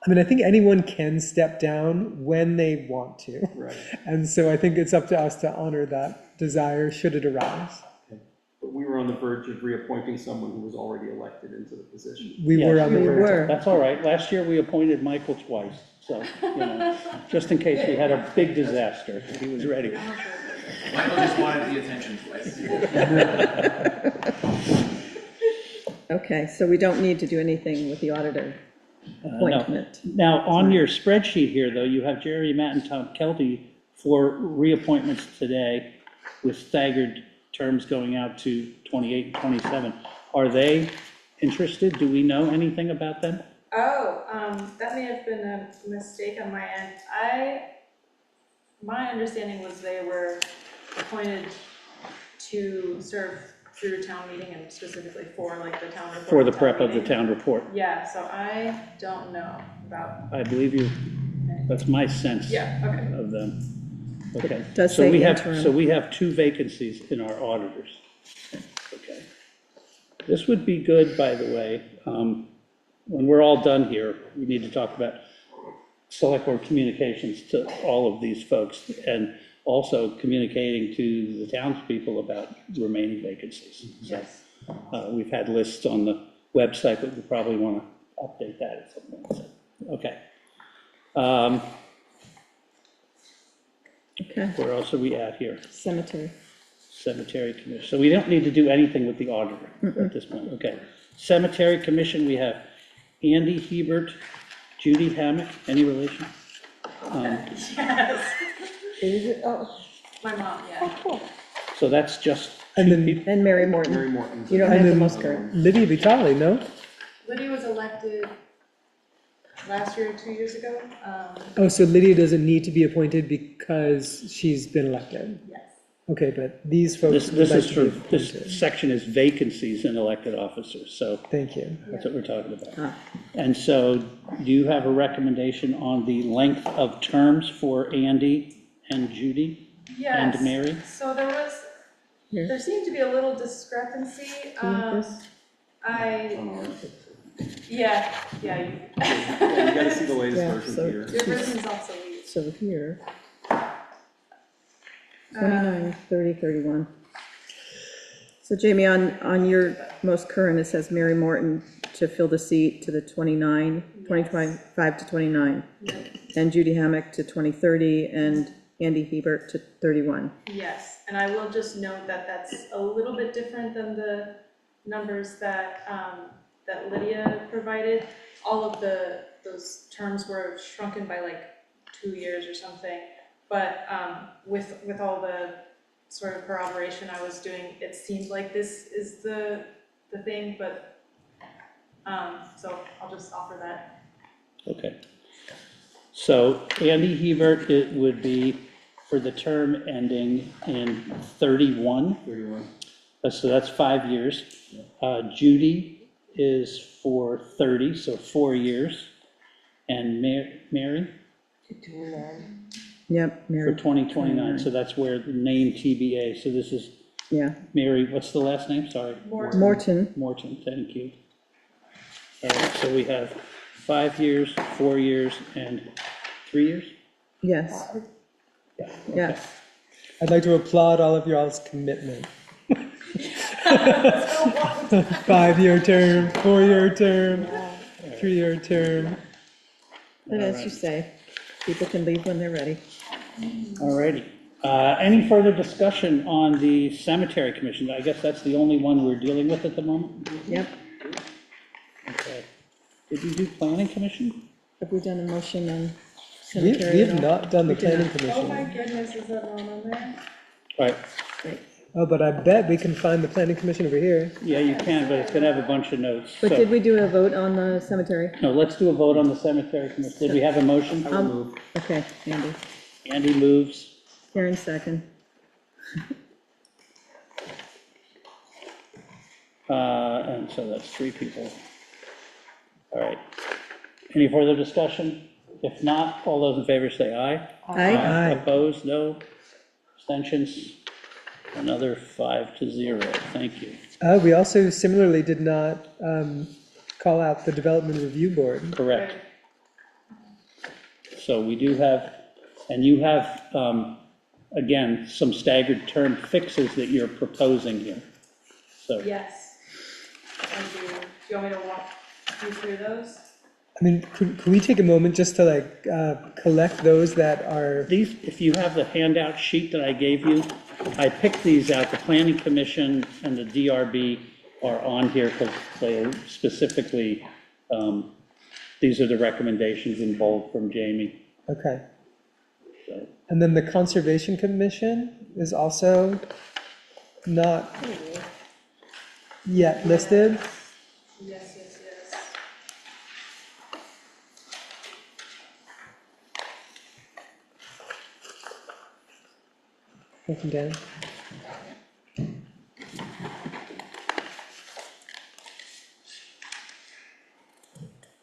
I mean, I think anyone can step down when they want to. Right. And so I think it's up to us to honor that desire should it arise. But we were on the verge of reappointing someone who was already elected into the position. We were Yes. on the We verge. were. That's all right. Last year, we appointed Michael twice, so, just in case we had a big disaster, he was ready. Michael just wanted the attention twice. Okay, so we don't need to do anything with the auditor No. appointment. Now, on your spreadsheet here, though, you have Jerry Matt and Tom Kelty for reappointments today with staggered terms going out to 28 and 27. Are they interested? Do we know anything about them? Oh, that may have been a mistake on my end. My understanding was they were appointed to serve through town meeting and specifically for like the town report. For the town prep of the meeting. town report? Yeah, so I don't know about, I believe you, that's my sense yeah, okay. of them. Okay. does So say we have, interim. so we have 2 vacancies in our auditors. Okay. This would be good, by the way, when we're all done here, we need to talk about select board communications to all of these folks and also communicating to the townspeople about remaining vacancies. So, Yes. we've had lists on the website, but we probably want to update that at some point. So, okay. Okay, Where else are we at here? cemetery. Cemetery Commission. So we don't need to do anything with the auditor at this point. Okay. Cemetery Commission, we have Andy Hebert, Judy Hammock, any relation? Yes, Is it? Oh, my mom, yeah. cool. So that's just And 2 then- people. And Mary Morton. Mary Morton. You don't And have the then- most current. Lydia Vitale, no? Lydia was elected last year or 2 years ago. Oh, so Lydia doesn't need to be appointed because she's been elected. Yes. Okay, but these folks. This would like is to for, be this appointed. section is vacancies in elected officers, so Thank you. that's what we're talking about. Ah. And so, do you have a recommendation on the length of terms for Andy and Judy Yes. and Mary? So Here. there seemed to be a little discrepancy. Do you want this? Yeah, Yeah, you gotta see the latest Yeah, version so- here. your version's obsolete. So here. 29, 30, 31. So Jamie, on your most current, it says Mary Morton to fill the seat to the 2025 to 29. And Judy Hammock to 2030 and Andy Hebert to 31. Yes, and I will just note that that's a little bit different than the numbers that, that Lydia provided. All of those terms were shrunken by like 2 years or something. But with all the sort of corroboration I was doing, it seemed like this is the thing, but, so I'll just offer that. Okay. So Andy Hebert, it would be for the term ending in 31. 31. So that's 5 years. Judy is for 30, so 4 years. And Mary? 29. Yep, For Mary, 2029, so that's where the name TBA, so this is yeah. Mary, what's the last name? Sorry. Morton, Morton, thank you. All right, so we have 5 years, 4 years, and 3 years? yes, Yeah. yes. I'd like to applaud all of y'all's commitment. 5-year term, 4-year term, 3-year term. And as you say, people can leave when they're ready. All righty. Any further discussion on the Cemetery Commission? I guess that's the only one we're dealing with at the moment? Yep. Okay. Did we do Planning Commission? Have we done a motion on We cemetery? have at all? not done the We did planning not. Oh my commission. goodness, is that not on there? Right, Right. Oh, but I bet we can find the planning commission over here. yeah, you can, but it's gonna have a bunch of notes. But So- did we do a vote on the cemetery? No, let's do a vote on the Cemetery Commission. Did we have a motion? I will move. Okay, Andy. Andy moves. Karen second. And so that's 3 people. All right. Any further discussion? If not, all those in favor say aye. Aye. Aye. Opposed, no. Abstentions? Another 5-0. Thank you. We also similarly did not call out the development review board. Correct. so we do have, and you have, again, some staggered term fixes that you're proposing here. So, Yes, I do. Do you want me to walk you through those? I mean, could we take a moment just to like collect those that are, these, if you have the handout sheet that I gave you, I picked these out. The Planning Commission and the DRB are on here because they are specifically, these are the recommendations in bold from Jamie. okay. So, And then the Conservation Commission is also not yet listed. Yes, yes, yes. Looking down.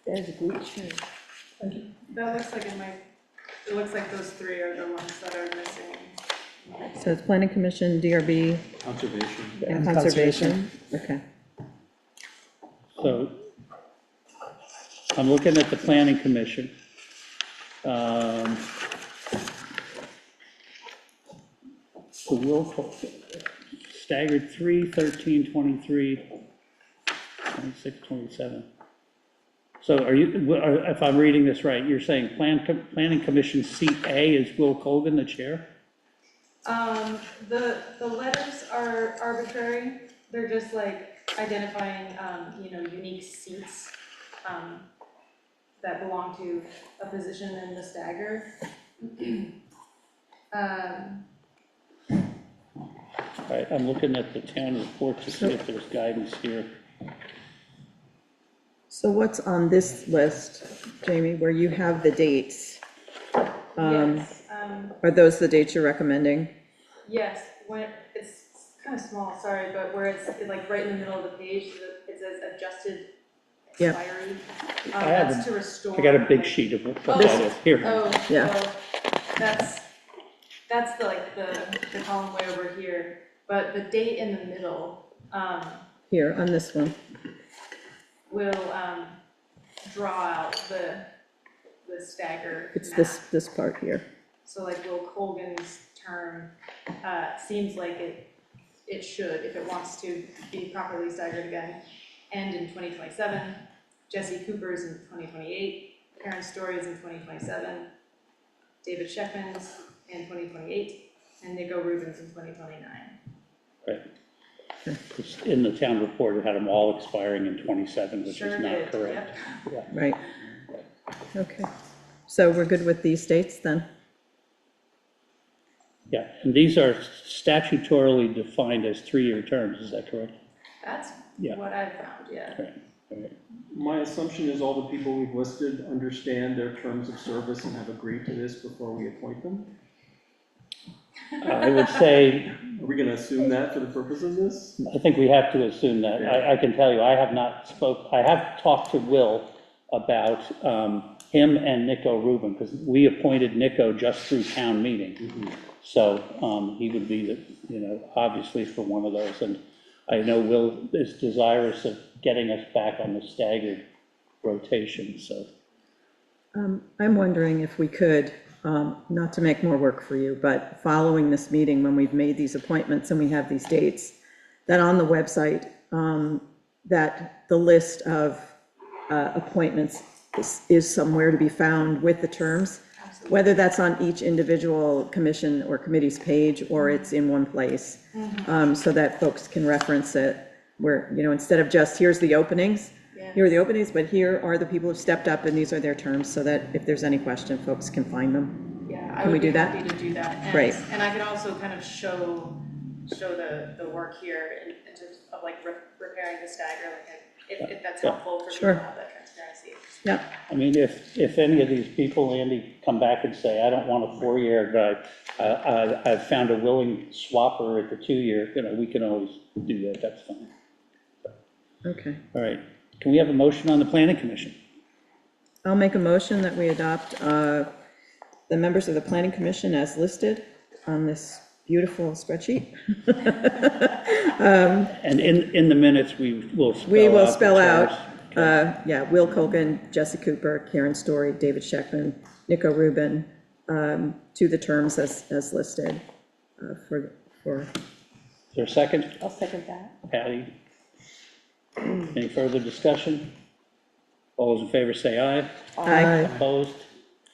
There's a great show. That looks like it looks like those three are the ones that are missing. So it's Planning Commission, DRB, Conservation. and Conservation? Okay. so I'm looking at the Planning Commission. The will staggered 3, 13, 23, 26, 27. So are you, if I'm reading this right, you're saying Planning Commission seat A is Will Colgan, the chair? The letters are arbitrary. They're just like identifying, unique seats, that belong to a position in the stagger. All right, I'm looking at the town report to see if there's guidance here. So what's on this list, Jamie, where you have the dates? Yes, Are those the dates you're recommending? yes, when, it's kind of small, sorry, but where it's like right in the middle of the page, it says adjusted Yep. expiry. I have That's to restore. I got a big sheet of what that is. Here. Oh, Yeah. well, that's the column way over here, but the date in the middle, Here, on this one. will, draw out the stagger It's map. this part here. So like Will Colgan's term, seems like it should, if it wants to be properly staggered again, end in 2027, Jesse Cooper's in 2028, Karen Story's in 2027, David Sheckman's in 2028, and Nico Rubin's in 2029. Right. It's in the town report, it had them all expiring in 27, which Sure is not did, correct. yep. Right. Okay. So we're good with these dates then? Yeah, and these are statutorily defined as 3-year terms, is that correct? That's Yeah. what I've found, yeah. Right, right. My assumption is all the people we've listed understand their terms of service and have agreed to this before we appoint them. I would say, Are we gonna assume that for the purpose of this? I think we have to assume that. I can tell you, I have talked to Will about him and Nico Rubin, because we appointed Nico just through town meeting. So he would be, obviously for one of those. And I know Will is desirous of getting us back on the staggered rotation, so. I'm wondering if we could, not to make more work for you, but following this meeting, when we've made these appointments and we have these dates, that on the website, that the list of appointments is somewhere to be found with the terms, whether that's on each individual commission or committee's page, or it's in one place, so that folks can reference it, where, instead of just, here's the openings, here are the openings, but here are the people who've stepped up and these are their terms, so that if there's any question, folks can find them. Yeah, I Can we would be do that? happy to do that. And- Great. And I could also kind of show the work here in terms of like repairing the stagger, like if that's helpful for people Sure. to have that transparency. Yeah, I mean, if any of these people, Andy, come back and say, I don't want a 4-year, but I've found a willing swapper at the 2-year, we can always do that, that's fine. okay. All right, can we have a motion on the planning commission? I'll make a motion that we adopt the members of the planning commission as listed on this beautiful spreadsheet. And in the minutes, we will We will the spell out chairs. Yeah, Will Colgan, Jesse Cooper, Karen Story, David Scheckman, Nico Rubin, to the terms as listed for, Is there a second? I'll second that. Patty? Any further discussion? All those in favor say aye. Aye. Opposed?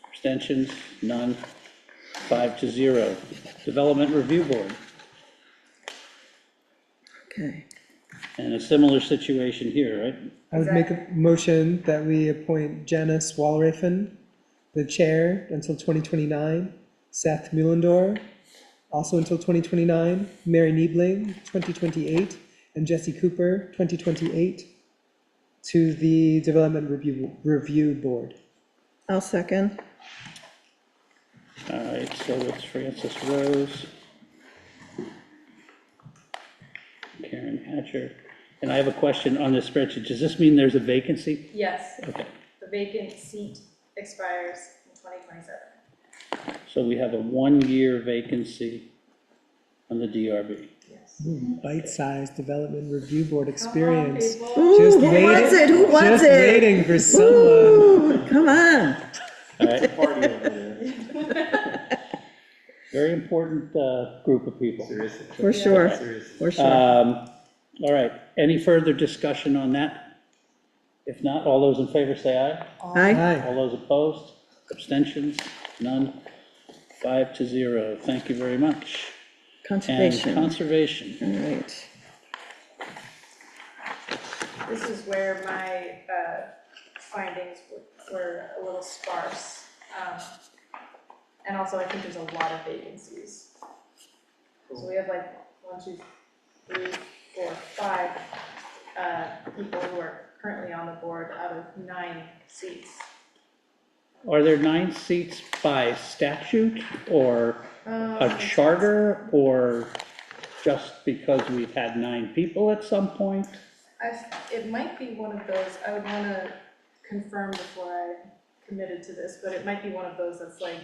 Abstentions? None. 5-0. Development Review Board. Okay. And a similar situation here, right? I would make a motion that we appoint Janice Walrafen, the chair, until 2029, Seth Mullendor, also until 2029, Mary Niebling, 2028, and Jesse Cooper, 2028, to the Development Review Board. I'll second. All right, so it's Francis Rose, Karen Hatcher. And I have a question on this spreadsheet. Does this mean there's a vacancy? Yes, Okay, the vacant seat expires in 2027. so we have a 1-year vacancy on the DRB. Yes. Bite-sized Development Review Board experience. Come on, people. Ooh, Just who waiting- wants it? Who wants Just it? waiting for someone. Ooh, come on. All right, Party over there. very important group of people. Seriously. For sure, Seriously. for sure. All right, any further discussion on that? If not, all those in favor say aye. Aye. Aye. All those opposed? Abstentions? None? 5-0. Thank you very much. And Conservation. conservation. All right. This is where my findings were a little sparse. And also, I think there's a lot of vacancies. So we have like 1, 2, 3, 4, 5 people who are currently on the board out of 9 seats. Are there 9 seats by statute or a Um, charter or just because we've had 9 people at some point? It might be one of those, I would want to confirm before I committed to this, but it might be one of those that's like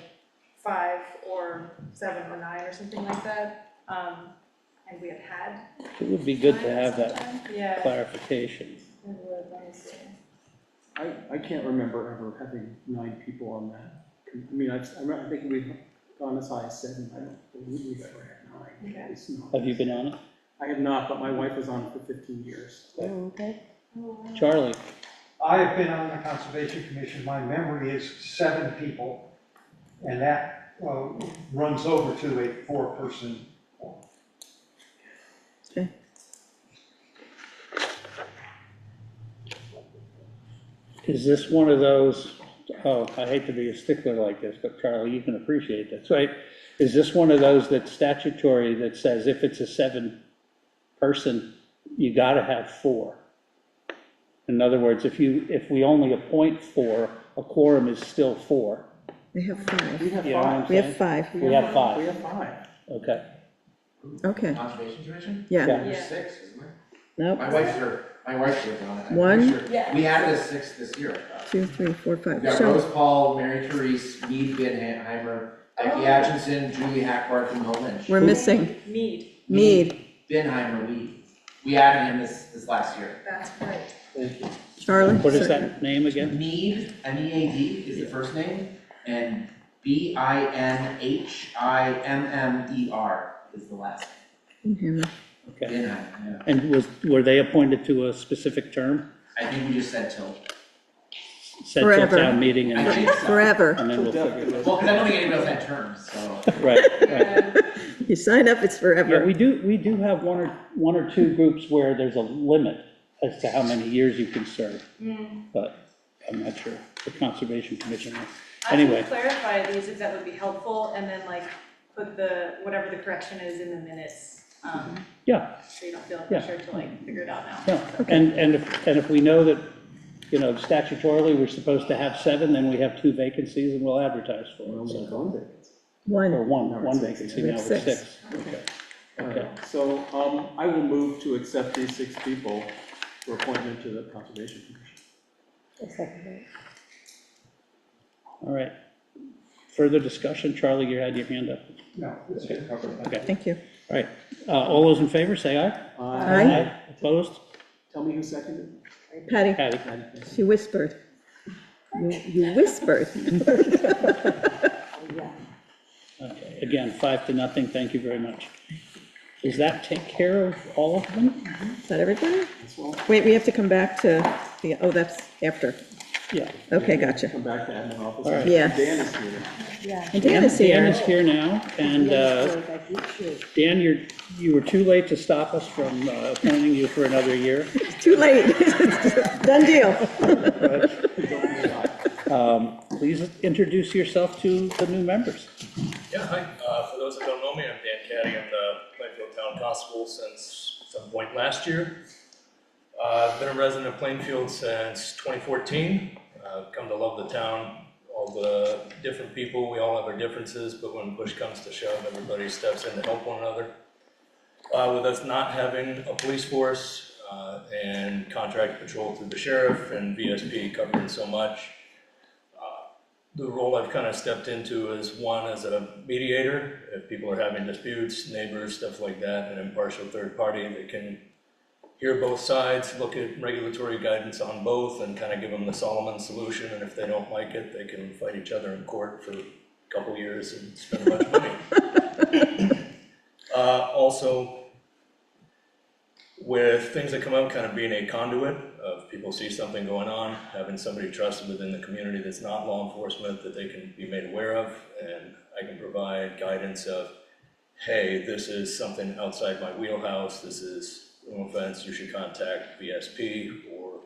5 or 7 or 9 or something like that. And we had It would be good to 9 have that sometime. Yeah, clarification. it would, let me see. I can't remember ever having 9 people on that. I mean, I think we've gone as high as 7. I don't believe we've ever had 9. Okay. It's not. Have you been on it? I have not, but my wife was on it for 15 years. Oh, okay. Charlie? I've been on the Conservation Commission, my memory is 7 people, and that runs over to a 4-person. Okay. Is this one of those, oh, I hate to be a stickler like this, but Charlie, you can appreciate this, right? Is this one of those that's statutory that says if it's a 7-person, you gotta have 4? In other words, if we only appoint 4, a quorum is still 4. We have 5. We have You know what I'm 5. We have saying? 5. We have 5. We have 5. Okay. Okay, Conservation Commission? yeah. Yeah. There's 6, isn't there? Nope. My wife's on it. I'm One? pretty sure. We added a 6th this year. 2, 3, 4, We 5. got So, Rose Paul, Mary Therese, Mead Binheimer, Becky Atchison, Julie Hackworth, and Will Lynch. we're missing Mead, Mead. Binheimer, we added him this last year. that's right. Charlie? What is that name again? Mead, M-E-A-D is the first name, and Binhimmer is the last name. Okay. Binheimer, yeah. And were they appointed to a specific term? I think we just said till. Set till Forever. town meeting I and think so. Forever. and then we'll figure it out. Well, because I don't think anybody else had terms, so. Right, right. Yeah. You sign up, it's Yeah, forever. we do have one or two groups where there's a limit as to how many years you can serve, but I'm not sure, the Conservation Commission. I Anyway. can clarify these if that would be helpful, and then like put whatever the correction is in the minutes, Yeah, so you don't feel like Yeah. pressure to like figure it out now. yeah, and if we know that, you know, statutorily, we're supposed to have 7, then we have 2 vacancies and we'll advertise for it, so. Or One. one vacancy, We now have we're 6. 6. Okay. All Okay. right, so I will move to accept these 6 people for appointment to the Conservation Commission. I'll second that. All right. Further discussion? Charlie, you had your hand up. No, it's covered. Okay, Thank you. all right. All those in favor, say aye. Aye. Opposed? Tell me who seconded? Patty, Patty? she whispered. You whispered. Okay, again, 5-0, thank you very much. Does that take care of all of them? Is that everybody? Wait, we have to come back to the, oh, that's after. Yeah. Okay, gotcha. Come back to admin office. All right. Yeah. Dan is here. And Dan is here. Dan is here now, and Dan, you were too late to stop us from appointing you for another year. Too late. Done deal. Please introduce yourself to the new members. Yeah, hi. For those that don't know me, I'm Dan Caddy. I'm the Plainfield Town Constable since some point last year. I've been a resident of Plainfield since 2014. I've come to love the town, all the different people. We all have our differences, but when push comes to shove, everybody steps in to help one another. With us not having a police force and contract patrol through the sheriff and VSP covering so much, the role I've kind of stepped into is one as a mediator. If people are having disputes, neighbors, stuff like that, an impartial third party that can hear both sides, look at regulatory guidance on both, and kind of give them the Solomon solution. And if they don't like it, they can fight each other in court for a couple years and spend a bunch of money. Also, with things that come out, kind of being a conduit of people see something going on, having somebody trusted within the community that's not law enforcement that they can be made aware of, and I can provide guidance of, hey, this is something outside my wheelhouse, this is, no offense, you should contact VSP, or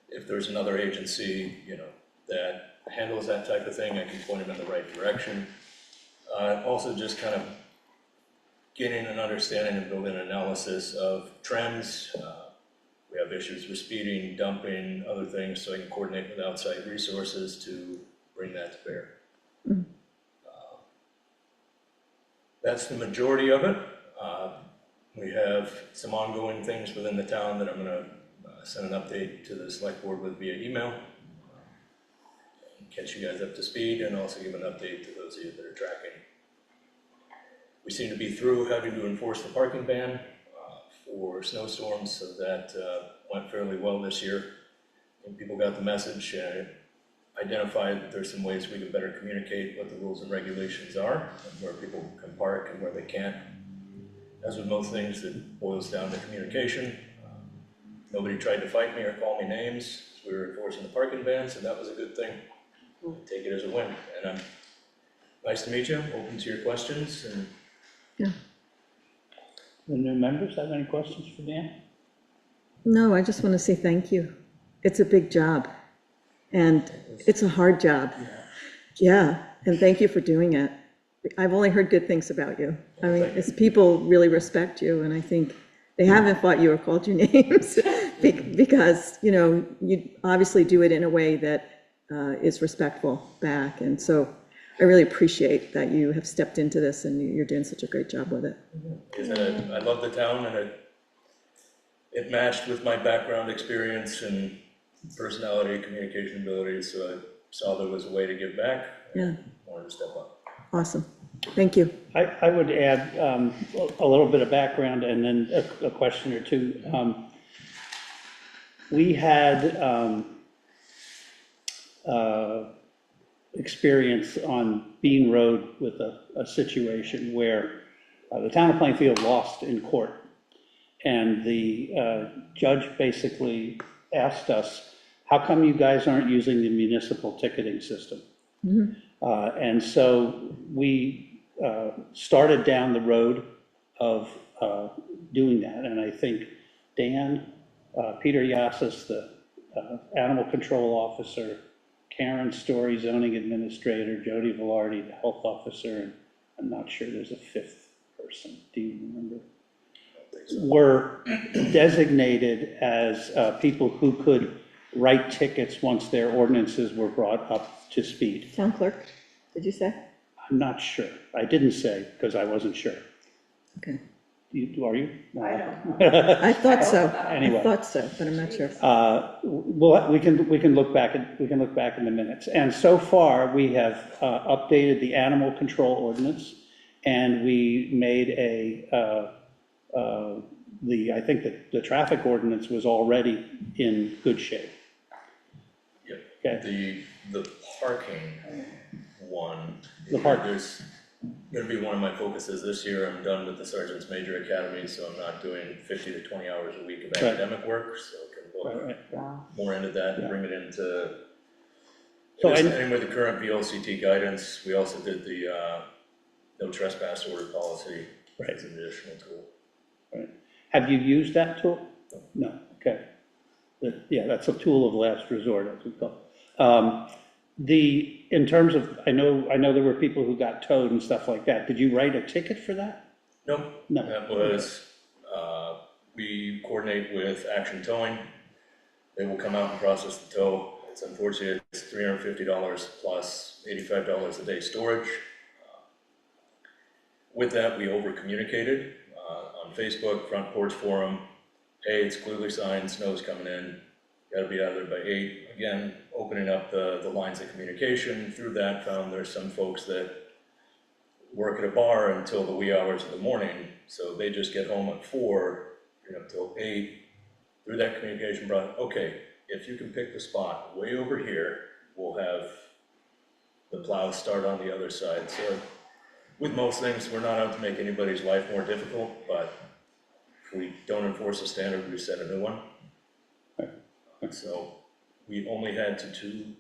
if there's another agency, you know, that handles that type of thing, I can point them in the right direction. Also just kind of getting an understanding and building an analysis of trends. We have issues with speeding, dumping, other things, so I can coordinate with outside resources to bring that to bear. That's the majority of it. We have some ongoing things within the town that I'm going to send an update to the select board with via email. Catch you guys up to speed and also give an update to those of you that are tracking. We seem to be through having to enforce the parking ban for snowstorms, so that went fairly well this year. And people got the message, identified that there's some ways we can better communicate what the rules and regulations are, and where people can park and where they can't. As with most things, it boils down to communication. Nobody tried to fight me or call me names. We were enforcing the parking ban, so that was a good thing. Take it as a win. And nice to meet you, open to your questions. And The new members have any questions for Dan? No, I just want to say thank you. It's a big job, and it's a hard job. Yeah, and thank you for doing it. I've only heard good things about you. I mean, it's, people really respect you, and I think they haven't fought you or called you names because, you know, you obviously do it in a way that is respectful back, and so I really appreciate that you have stepped into this and you're doing such a great job with it. I love the town, and it matched with my background experience and personality, communication abilities, so I saw there was a way to give back. Yeah. Wanted to step up. Awesome. Thank you. I would add a little bit of background and then a question or two. We had experience on Bean Road with a situation where the town of Plainfield lost in court. And the judge basically asked us, how come you guys aren't using the municipal ticketing system? And so we started down the road of doing that. And I think Dan, Peter Yassas, the animal control officer, Karen Story, zoning administrator, Jody Velarde, the health officer, and I'm not sure there's a fifth person. Do you remember? Were designated as people who could write tickets once their ordinances were brought up to speed. Town clerk, did you say? I'm not sure. I didn't say because I wasn't sure. Okay. Are you? I don't. I thought so. Anyway. I thought so, but I'm not sure. Well, we can look back in the minutes. And so far, we have updated the animal control ordinance, and we made a I think that the traffic ordinance was already in good shape. Yep. Okay. The parking one. The park. There's gonna be one of my focuses this year. I'm done with the Sergeant's Major Academy, so I'm not doing 50 to 20 hours a week of Right. academic work, so I can look Right. more into that and Yeah. bring it into. So And with the current VLCT guidance, we also did the no trespass order policy as an additional tool. Right. Have you used that tool? No, okay. Yeah, that's a tool of last resort, as we call it. In terms of, I know there were people who got towed and stuff like that. Did you write a ticket for that? Nope. No. That was, we coordinate with Action Towing. They will come out and process the tow. It's unfortunate, it's $350 plus $85 a day storage. With that, we over-communicated on Facebook, Front Porch Forum. Hey, it's clearly signed, snow's coming in, gotta be out of there by 8. Again, opening up the lines of communication. Through that, found there's some folks that work at a bar until the wee hours of the morning, so they just get home at 4, till 8. Through that communication brought, okay, if you can pick the spot way over here, we'll have the plows start on the other side. So with most things, we're not out to make anybody's life more difficult, but if we don't enforce a standard, we set a new one. So we only had to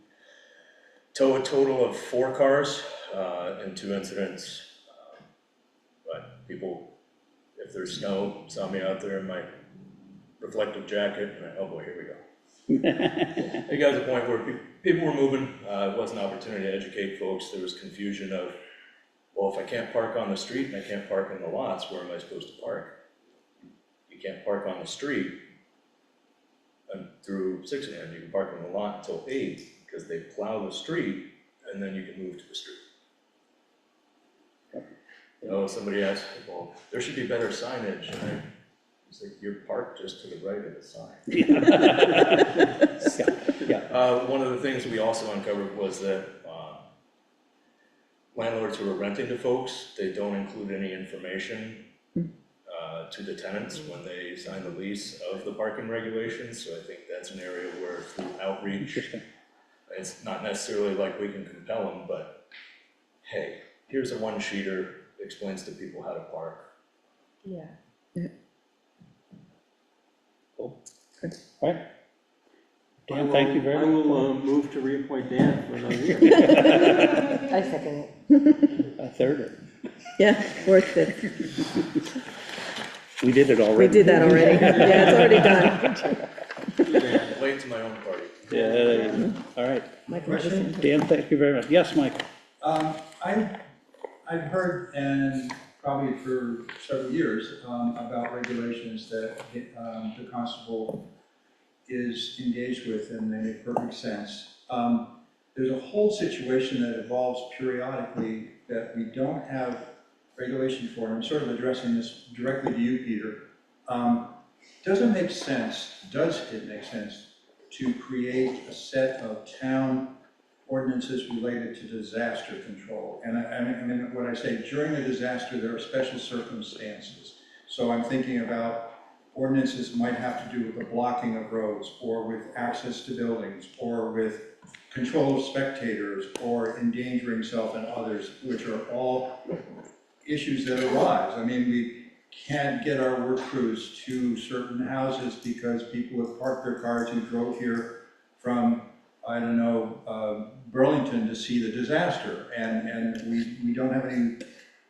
tow a total of 4 cars in 2 incidents. But people, if there's snow, saw me out there in my reflective jacket, and oh boy, here we go. It got to the point where people were moving. It was an opportunity to educate folks. There was confusion of, well, if I can't park on the street and I can't park in the lots, where am I supposed to park? You can't park on the street and through 6 a.m. You can park in the lot until 8 because they plow the street, and then you can move to the street. Somebody asked, well, there should be better signage. And it's like, you're parked just to the right of the sign. Yeah. One of the things we also uncovered was that landlords who are renting to folks, they don't include any information to the tenants when they sign the lease of the parking regulations. So I think that's an area where through outreach, it's not necessarily like we can compel them, but hey, here's a one-sheeter, explains to people how to park. Yeah. Cool. Good. All right. Dan, thank you very much. I will move to reappoint Dan for another year. I second it. A third. Yeah, fourth, fifth. We did it already. We did that already. Yeah, it's already done. Dan, late to my own party. Yeah, all right. Question? Dan, thank you very much. Yes, Mike? I've heard, and probably for several years, about regulations that the constable is engaged with, and they make perfect sense. There's a whole situation that evolves periodically that we don't have regulation for, and I'm sort of addressing this directly to you, Peter. Does it make sense to create a set of town ordinances related to disaster control? And I mean, when I say during a disaster, there are special circumstances. So I'm thinking about ordinances might have to do with the blocking of roads, or with access to buildings, or with control of spectators, or endangering self and others, which are all issues that arise. I mean, we can't get our work crews to certain houses because people have parked their cars who drove here from, I don't know, Burlington to see the disaster. And we don't have any,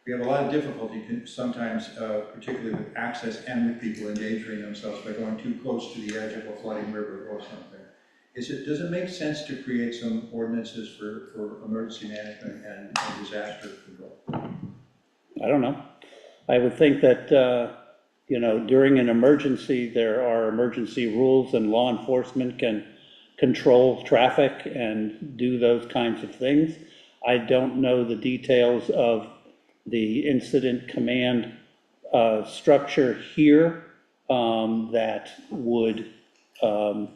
we have a lot of difficulty sometimes, particularly with access and with people endangering themselves by going too close to the edge of a flooding river or something. Does it make sense to create some ordinances for emergency management and disaster control? I don't know. I would think that, during an emergency, there are emergency rules, and law enforcement can control traffic and do those kinds of things. I don't know the details of the incident command structure here that would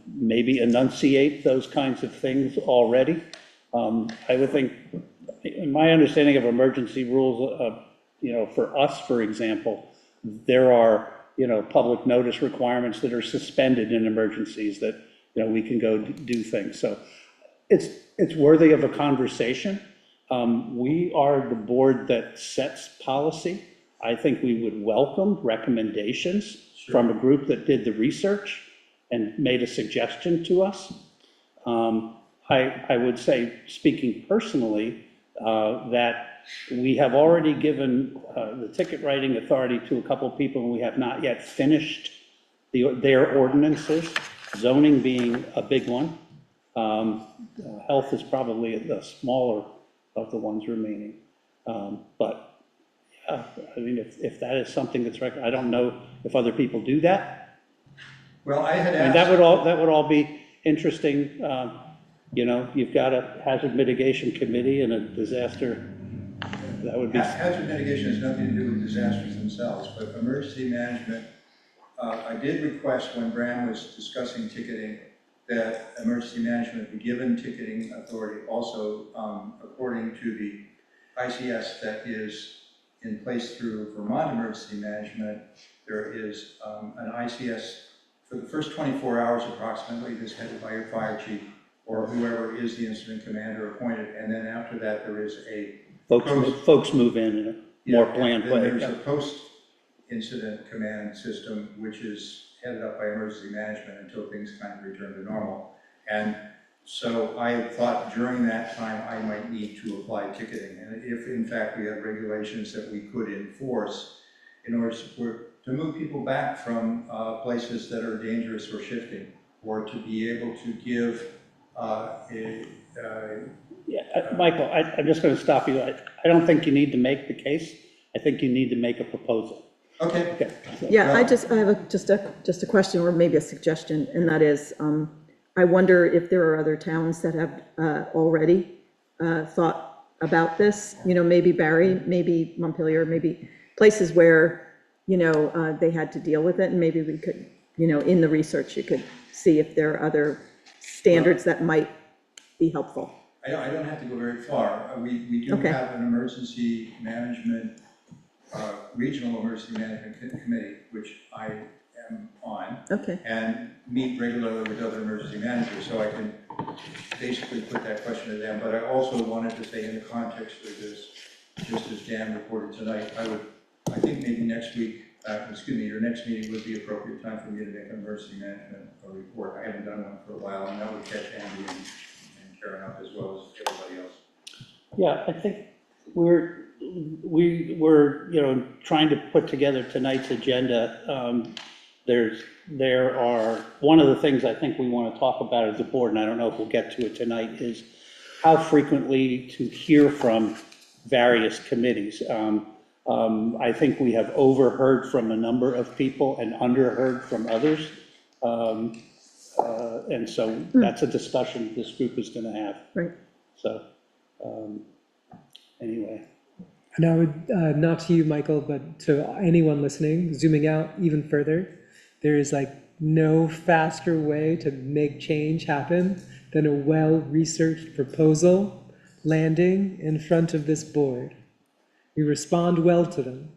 maybe enunciate those kinds of things already. I would think, in my understanding of emergency rules, for us, for example, there are public notice requirements that are suspended in emergencies that, we can go do things. So it's worthy of a conversation. We are the board that sets policy. I think we would welcome recommendations from a group that did the research and made a suggestion to us. I would say, speaking personally, that we have already given the ticket writing authority to a couple of people, and we have not yet finished their ordinances, zoning being a big one. Health is probably the smaller of the ones remaining. But yeah, I mean, if that is something that's I don't know if other people do that. Well, I had I mean, asked. that would all be interesting. You've got a hazard mitigation committee and a disaster. That would be. Hazard mitigation has nothing to do with disasters themselves, but emergency management, I did request when Bram was discussing ticketing that emergency management be given ticketing authority also according to the ICS that is in place through Vermont Emergency Management. There is an ICS for the first 24 hours approximately, that's headed by your fire chief or whoever is the incident commander appointed, and then after that there is a Folks move in a more planned way. There's a post-incident command system, which is headed up by emergency management until things kind of return to normal. And so I thought during that time I might need to apply ticketing. And if in fact we have regulations that we could enforce in order to move people back from places that are dangerous or shifting, or to be able to give Michael, I'm just going to stop you. I don't think you need to make the case. I think you need to make a proposal. Okay. So, Yeah, I have just a question or maybe a suggestion, and that is, I wonder if there are other towns that have already thought about this, maybe Barry, maybe Montpelier, maybe places where, they had to deal with it, and maybe we could, in the research, you could see if there are other standards that might be helpful. I don't have to go very far. We do Okay. have an emergency management, regional emergency management committee, which I am on. Okay. And meet regularly with other emergency managers, so I can basically put that question to them. But I also wanted to say, in the context of this, just as Dan reported tonight, I think maybe next week, your next meeting would be appropriate time for me to make an emergency management report. I haven't done one for a while, and that would catch Andy and Karen up as well as everybody else. Yeah, I think we're trying to put together tonight's agenda. There are, one of the things I think we want to talk about as a board, and I don't know if we'll get to it tonight, is how frequently to hear from various committees. I think we have overheard from a number of people and underheard from others. And so that's a discussion this group is going to have. Right. So, anyway. And I would, not to you, Michael, but to anyone listening, zooming out even further, there is no faster way to make change happen than a well-researched proposal landing in front of this board. We respond well to them.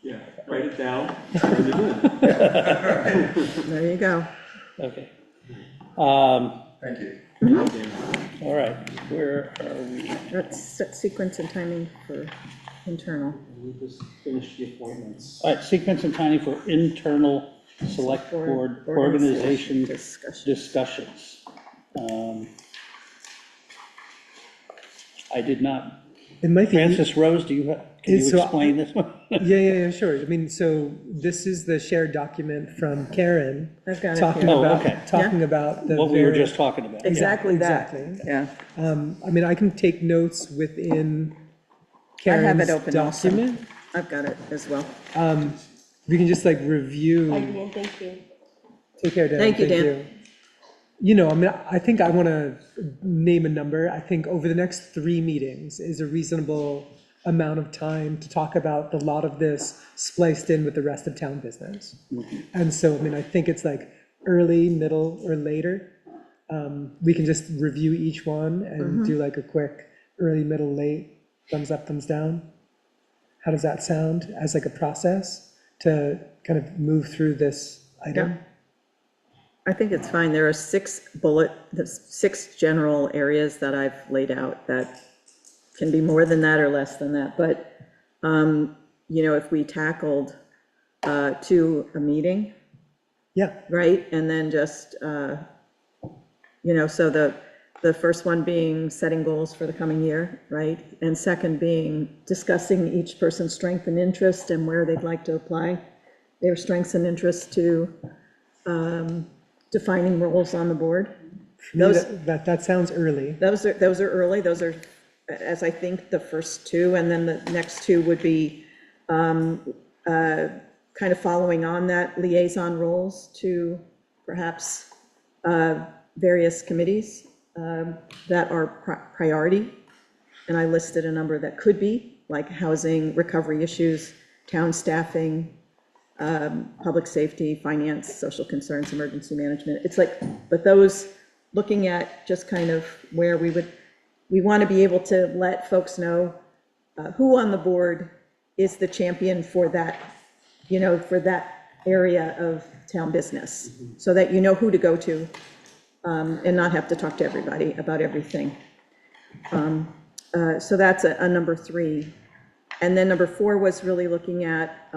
Yeah, write it down, turn it in. There you go. Okay. Thank you. All right, where are we? Let's set sequence and timing for internal. We just finished the appointments. All right, sequence and timing for internal select board organization discussions. I did not. It might be. Francis Rose, can you explain this one? Yeah, sure. I mean, so this is the shared document from Karen. I've got it talking here. about, okay. Talking about the What we were various- just talking about. Exactly that. Exactly. Yeah. I mean, I can take notes within I have Karen's it open also. document. I've got it as well. We can just review. Thank you. Take care, Dan. Thank you, Dan. I mean, I think I want to name a number. I think over the next 3 meetings is a reasonable amount of time to talk about a lot of this spliced in with the rest of town business. And so, I mean, I think it's early, middle, or later. We can just review each one and do a quick early, middle, late, thumbs up, thumbs down. How does that sound as like a process to kind of move through this item? I think it's fine. There are the 6 general areas that I've laid out that can be more than that or less than that. But, if we tackled 2 a meeting, Yeah, right? And then just, so the first one being setting goals for the coming year, right? And second being discussing each person's strength and interest and where they'd like to apply their strengths and interests to defining roles on the board. for me, Those- that sounds early. Those are early, those are, as I think, the first 2, and then the next 2 would be kind of following on that liaison roles to perhaps various committees that are priority. And I listed a number that could be, like housing, recovery issues, town staffing, public safety, finance, social concerns, emergency management. It's like, but those, looking at just kind of where we want to be able to let folks know who on the board is the champion for that, for that area of town business, so that you know who to go to and not have to talk to everybody about everything. So that's a number 3. And then number 4 was really looking at,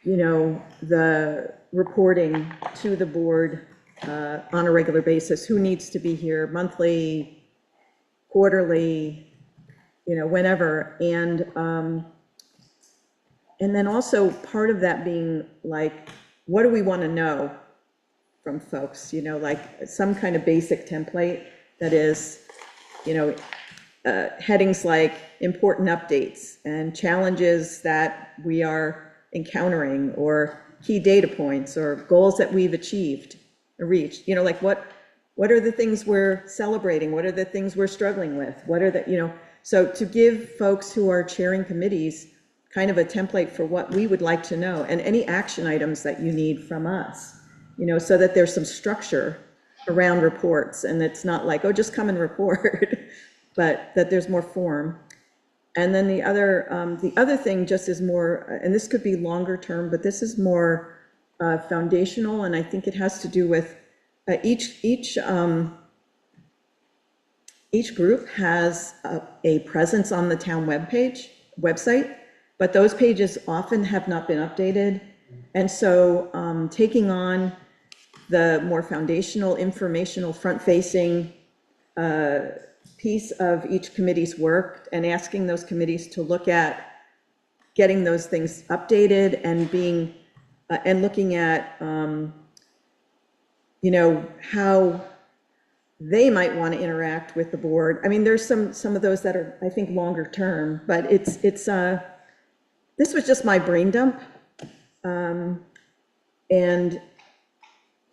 the reporting to the board on a regular basis, who needs to be here monthly, quarterly, whenever. And then also part of that being like, what do we want to know from folks, like some kind of basic template that is, headings like important updates and challenges that we are encountering, or key data points, or goals that we've achieved or reached, like what are the things we're celebrating? What are the things we're struggling with? What are the, so to give folks who are chairing committees kind of a template for what we would like to know, and any action items that you need from us, so that there's some structure around reports, and it's not like, oh, just come and report, but that there's more form. And then the other thing just is more, and this could be longer term, but this is more foundational, and I think it has to do with each group has a presence on the town website, but those pages often have not been updated. And so taking on the more foundational, informational, front-facing piece of each committee's work, and asking those committees to look at getting those things updated and being, and looking at, how they might want to interact with the board. I mean, there's some of those that are, I think, longer term, but it's this was just my brain dump. And,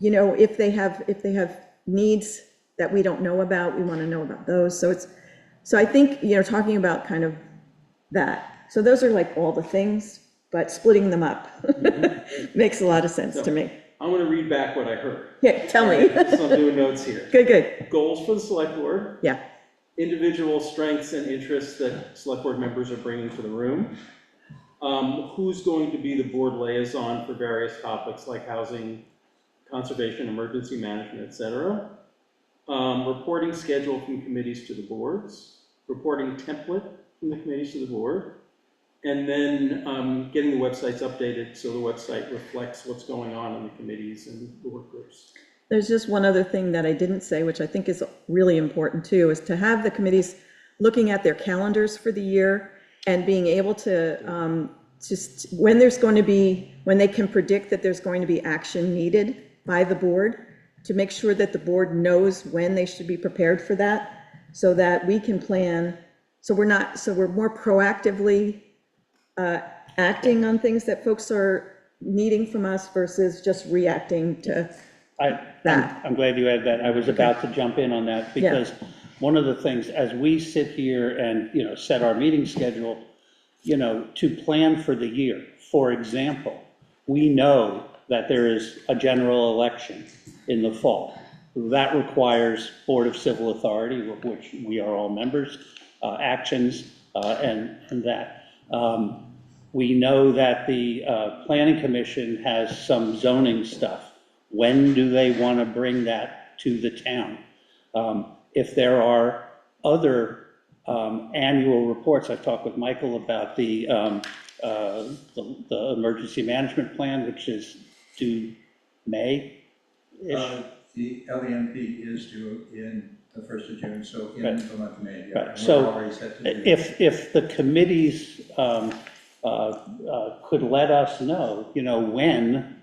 if they have needs that we don't know about, we want to know about those. So I think, talking about kind of that. So those are like all the things, but splitting them up makes a lot of sense to me. I'm gonna read back what I heard. Yeah, tell me. So I'm doing notes here. Good. Goals for the select board. Yeah. Individual strengths and interests that select board members are bringing to the room. Who's going to be the board liaison for various topics like housing, conservation, emergency management, et cetera. Reporting schedule from committees to the boards. Reporting template from the committees to the board. And then getting the websites updated so the website reflects what's going on in the committees and the work groups. There's just one other thing that I didn't say, which I think is really important too, is to have the committees looking at their calendars for the year and being able to just, when they can predict that there's going to be action needed by the board, to make sure that the board knows when they should be prepared for that, so that we can plan, so we're more proactively acting on things that folks are needing from us versus just reacting to that. I'm glad you added that. I was about to jump in on that, because one of the things, as we sit here and, set our meeting schedule, to plan for the year. For example, we know that there is a general election in the fall. That requires Board of Civil Authority, of which we are all members, actions and that. We know that the Planning Commission has some zoning stuff. When do they want to bring that to the town? If there are other annual reports, I've talked with Michael about the emergency management plan, which is due May-ish. The LEMP is due in the 1st of June, so in Right. the month of May. Yeah. Right. And So we're already set to do that. if the committees could let us know, when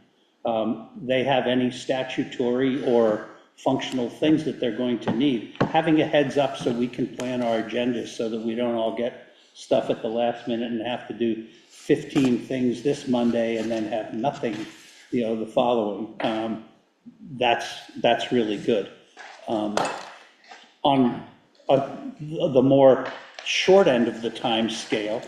they have any statutory or functional things that they're going to need, having a heads up so we can plan our agendas so that we don't all get stuff at the last minute and have to do 15 things this Monday and then have nothing, the following. That's really good. On the more short end of the time scale,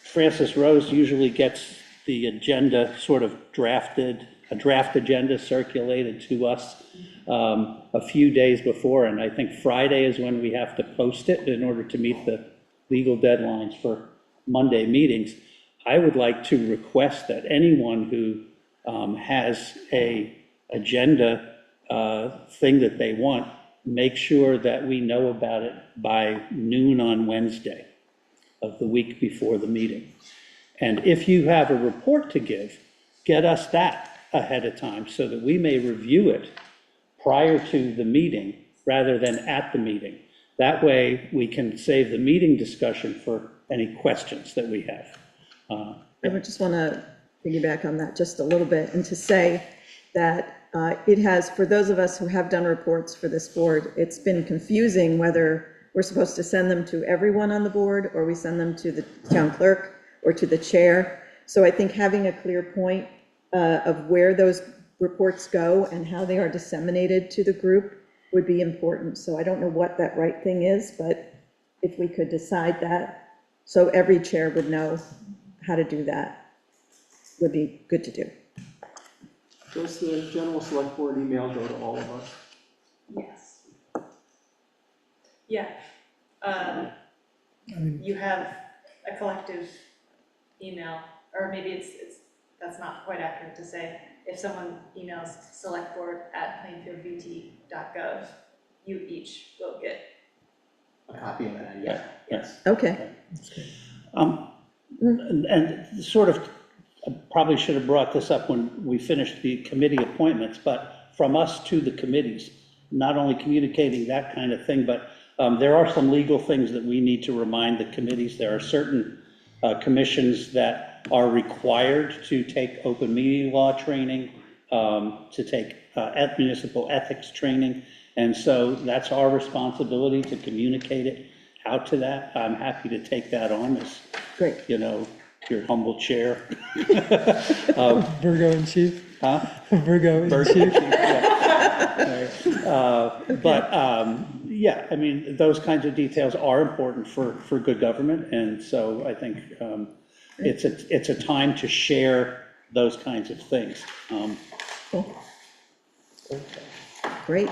Francis Rose usually gets the agenda sort of drafted, a draft agenda circulated to us a few days before, and I think Friday is when we have to post it in order to meet the legal deadlines for Monday meetings. I would like to request that anyone who has a agenda thing that they want, make sure that we know about it by noon on Wednesday of the week before the meeting. And if you have a report to give, get us that ahead of time so that we may review it prior to the meeting rather than at the meeting. That way we can save the meeting discussion for any questions that we have. I would just want to piggyback on that just a little bit and to say that it has, for those of us who have done reports for this board, it's been confusing whether we're supposed to send them to everyone on the board or we send them to the town clerk or to the chair. So I think having a clear point of where those reports go and how they are disseminated to the group would be important. So I don't know what that right thing is, but if we could decide that, so every chair would know how to do that, would be good to do. Does the general select board email go to all of us? Yes. Yeah. You have a collective email, or maybe that's not quite accurate to say. If someone emails selectboard@plainfieldvt.gov, you each will get A copy of that, yeah. Yes. Okay. And sort of, I probably should have brought this up when we finished the committee appointments, but from us to the committees, not only communicating that kind of thing, but there are some legal things that we need to remind the committees. There are certain commissions that are required to take open meeting law training, to take municipal ethics training, and so that's our responsibility to communicate it out to that. I'm happy to take that on as, Great. your humble chair. Virgo in chief. Huh? Virgo in Virgo chief. chief, yeah. But, yeah, I mean, those kinds of details are important for good government, and so I think it's a time to share those kinds of things. Cool. Great.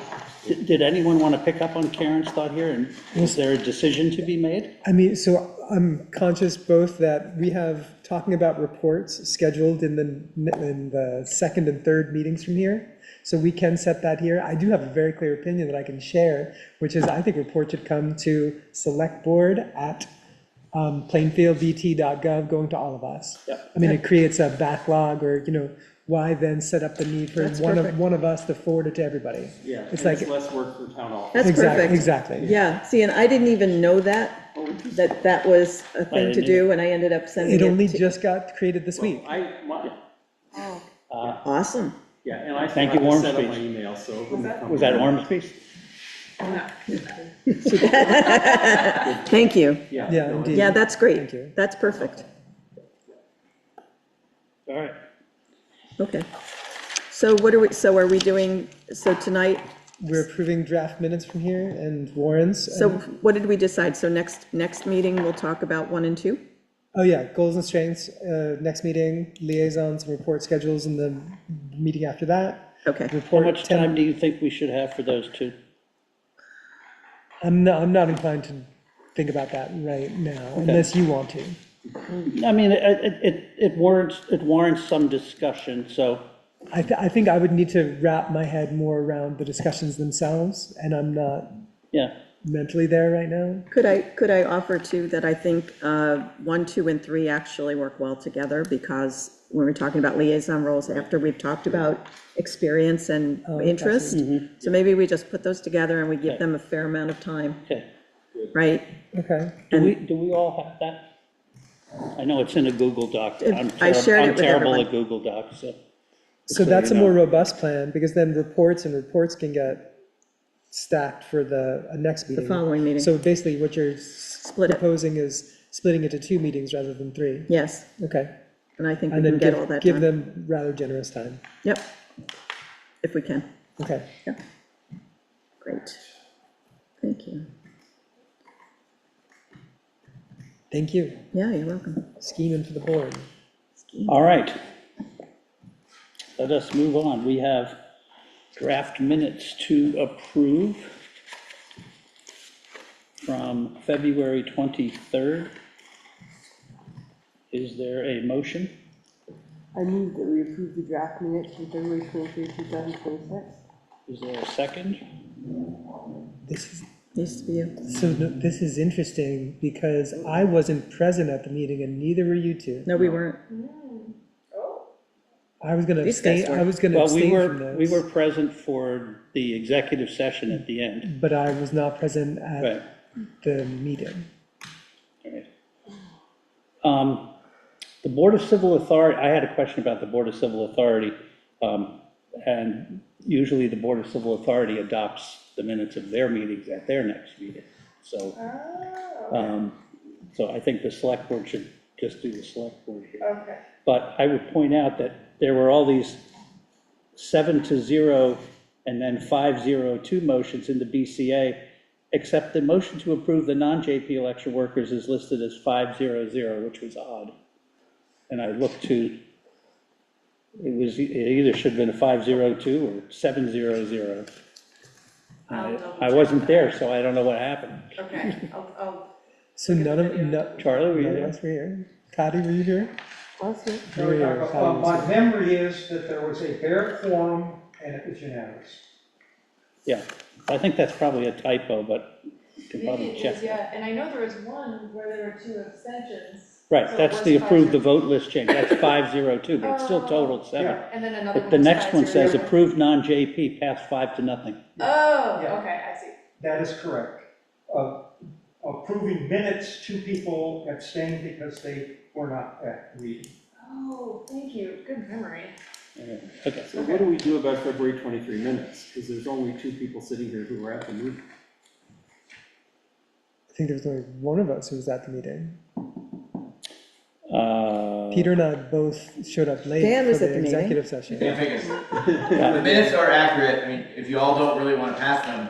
Did anyone want to pick up on Karen's thought here, and is there a decision to be made? I mean, so I'm conscious both that we have talking about reports scheduled in the second and third meetings from here. So we can set that here. I do have a very clear opinion that I can share, which is I think reports should come to selectboard@plainfieldvt.gov, going to all of us. Yep. I mean, it creates a backlog, or, why then set up the need for That's one perfect. of us to forward it to everybody? Yeah, It's and like, it's less work for town office. That's exactly, perfect. exactly. Yeah, see, and I didn't even know that was a thing to didn't do, and I ended up sending It it only to. just got created this week. Awesome. Yeah, and I Thank still you, have to set up Ormsby. my email, so. Was that Ormsby's? Thank you. Yeah, no, indeed. Yeah, that's great. Thank you. That's perfect. All right. Okay. So are we doing, so tonight, We're approving draft minutes from here and warrants. so and- what did we decide? So next meeting, we'll talk about 1 and 2? Oh, yeah, goals and strengths, next meeting, liaisons, and report schedules in the meeting after that. Okay. How Report much 10 time do you think we should have for those two? I'm not inclined to think about that right now, unless you want to. I mean, it warrants some discussion, so, I think I would need to wrap my head more around the discussions themselves, and I'm not yeah. mentally there right now. Could I offer too that I think 1, 2, and 3 actually work well together, because when we're talking about liaison roles, after we've talked about experience and interest, so maybe we just put those together and we give Okay. them a fair amount of time, Okay. right? Okay. Do we all have that? I know it's in a Google Doc. I shared it with terrible everyone. at Google Docs, so. So that's a you more know. robust plan, because then reports can get stacked for the next meeting. following meeting. So basically, what you're Split it. proposing is splitting it to 2 meetings rather than 3. Yes, Okay. and I think we And can then get all that give done. them rather generous time. Yep, if we can. Okay. Great. Thank you. Thank you. Yeah, you're welcome. Scheming for the board. All right. Let us move on. We have draft minutes to approve from February 23rd. Is there a motion? I move that we approve the draft minutes from February 23, 2026. Is there a second? This is, Needs to be you. so this is interesting, because I wasn't present at the meeting, and neither were you two. No, we weren't. I was gonna These guys abstain, were. I was gonna Well, we abstain from were, this. we were present for the executive session at the end. But I was not present at Right. the meeting. Right. The Board of Civil Authority, I had a question about the Board of Civil Authority. And usually the Board of Civil Authority adopts the minutes of their meetings at their next meeting. So, so I think the select board should just do the select board here. Okay. But I would point out that there were all these 7-0 and then 5-0-2 motions in the BCA, except the motion to approve the non-JP election workers is listed as 5-0-0, which was odd. And I looked to, it either should have been a 5-0-2 or 7-0-0. I wasn't there, so I don't know what happened. Okay, I'll, So none of, no, Charlie, were you none of there? us were here. Patty, were you here? Awesome. You were here. Patty was My here. memory is that there was a bare quorum and it was unanimous. Yeah, I think that's probably a typo, but you can maybe probably it check. is, yeah, and I know there was one where there were 2 abstentions. Right, so it that's was the approve the 5-0. vote list change, that's 5-0-2, but it still totaled 7. Yeah. And then another But one the was next one says 5-0. approved non-JP, passed 5-0. Oh, Yeah. okay, I see. That is correct. Approving minutes, 2 people abstained because they were not at the meeting. Oh, thank you, good memory. Okay, So what do we do about February 23 minutes? Because there's only 2 people sitting here who were at the meeting. I think there was only one of us who was at the meeting. uh, Peter and I both showed up late Dan for was at the the meeting. executive session. Dan Figgis. The minutes are accurate. I mean, if you all don't really want to pass them,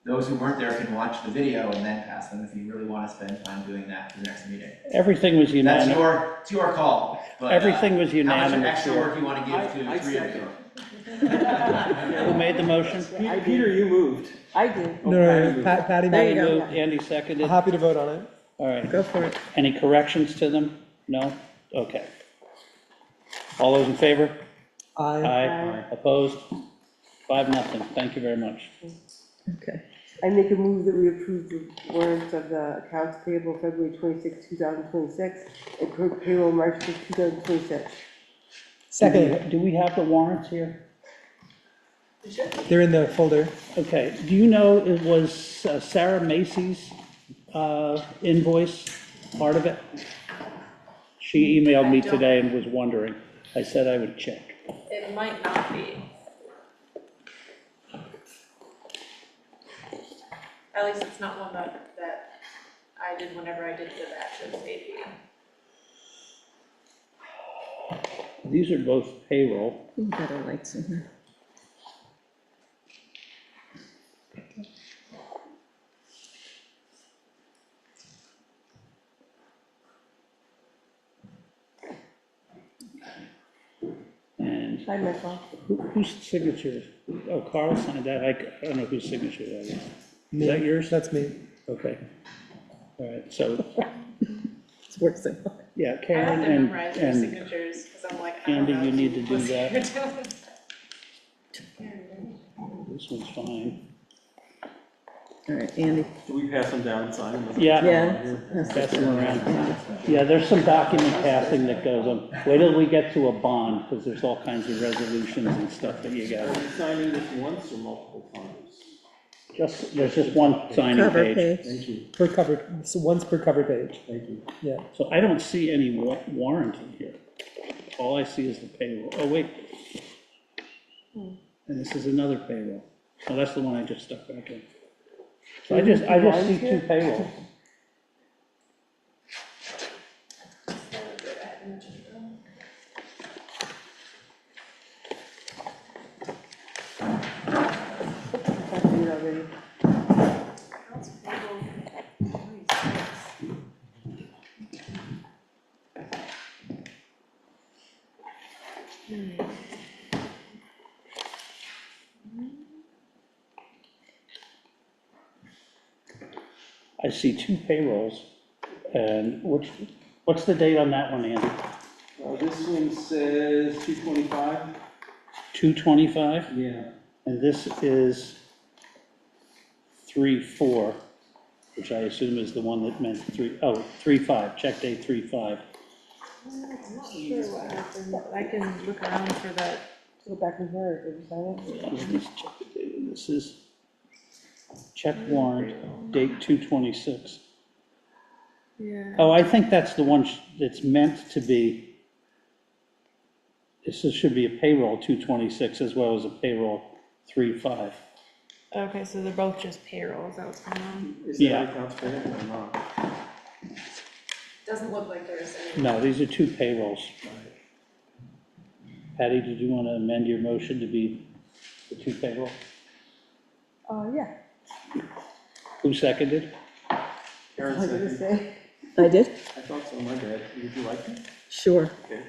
those who weren't there can watch the video and then pass them if you really want to spend time doing that for the next meeting. everything was That's unanimous. it's your call. But, Everything was How unanimous much extra here. work you want to give to I 3 of second. you? Who made the motion? Peter, you moved. I did. No, no, no, Patty There made you it. go. Moved, Andy I'm seconded, happy to vote on it. all right. Go for it. Any corrections to them? No? Okay. All those in favor? I, Opposed? 5-0, thank you very much. Okay. I make a move that we approve the warrants of the accounts payable February 26, 2026, and payroll March 5, 2026. second, Do we have the warrants here? they're in the folder. Okay, do you know, it was Sarah Macy's invoice part of it? She emailed me I don't- today and was wondering. I said I would check. It might not be. At least it's not one that I did whenever I did the batches AP. These are both payroll. We got our lights in here. And Hi, Michael. whose signature? Oh, Carl signed that. I don't know whose signature that is. Is that yours? That's me. Okay. All right, so, It's worse than. yeah, I have Karen to memorize your and signatures, because I'm like, I don't Andy, know. you need to do what's that. you're doing. This one's fine. All right, Andy. Do we pass them down and sign them? Yeah. Yeah. Pass them around. Yeah, there's some document passing that goes on. Wait till we get to a bond, because there's all kinds of resolutions and stuff that you Are got. we signing this once or multiple times? There's just one signing Cover page. page. Thank you, Per cover, so once per cover page. thank you. Yeah. So I don't see any warrant in here. All I see is the payroll. Oh, wait. And this is another payroll. Oh, that's the one I just stuck back in. So I just see two payrolls. Already. I see two payrolls. And what's the date on that one, Andy? This one says 225. 2/25? Yeah. And this is 3/4, which I assume is the one that meant 3/5, check date 3/5. I'm not sure what happened. I can look around for that. Go back and forth, did you sign it? Yeah, let me just check the date on this. Is check warrant, date 2/26. Yeah. Oh, I think that's the one that's meant to be, should be a payroll 2/26 as well as a payroll 3/5. Okay, so they're both just payroll, is that what's going on? Is Yeah. that accounts payable or not? Doesn't look like there's any. No, these are two payrolls. Patty, did you want to amend your motion to be the two payroll? Yeah. Who seconded? Karen I was gonna second. say. I did? I thought so, my bad. Would you like it? Sure. Okay.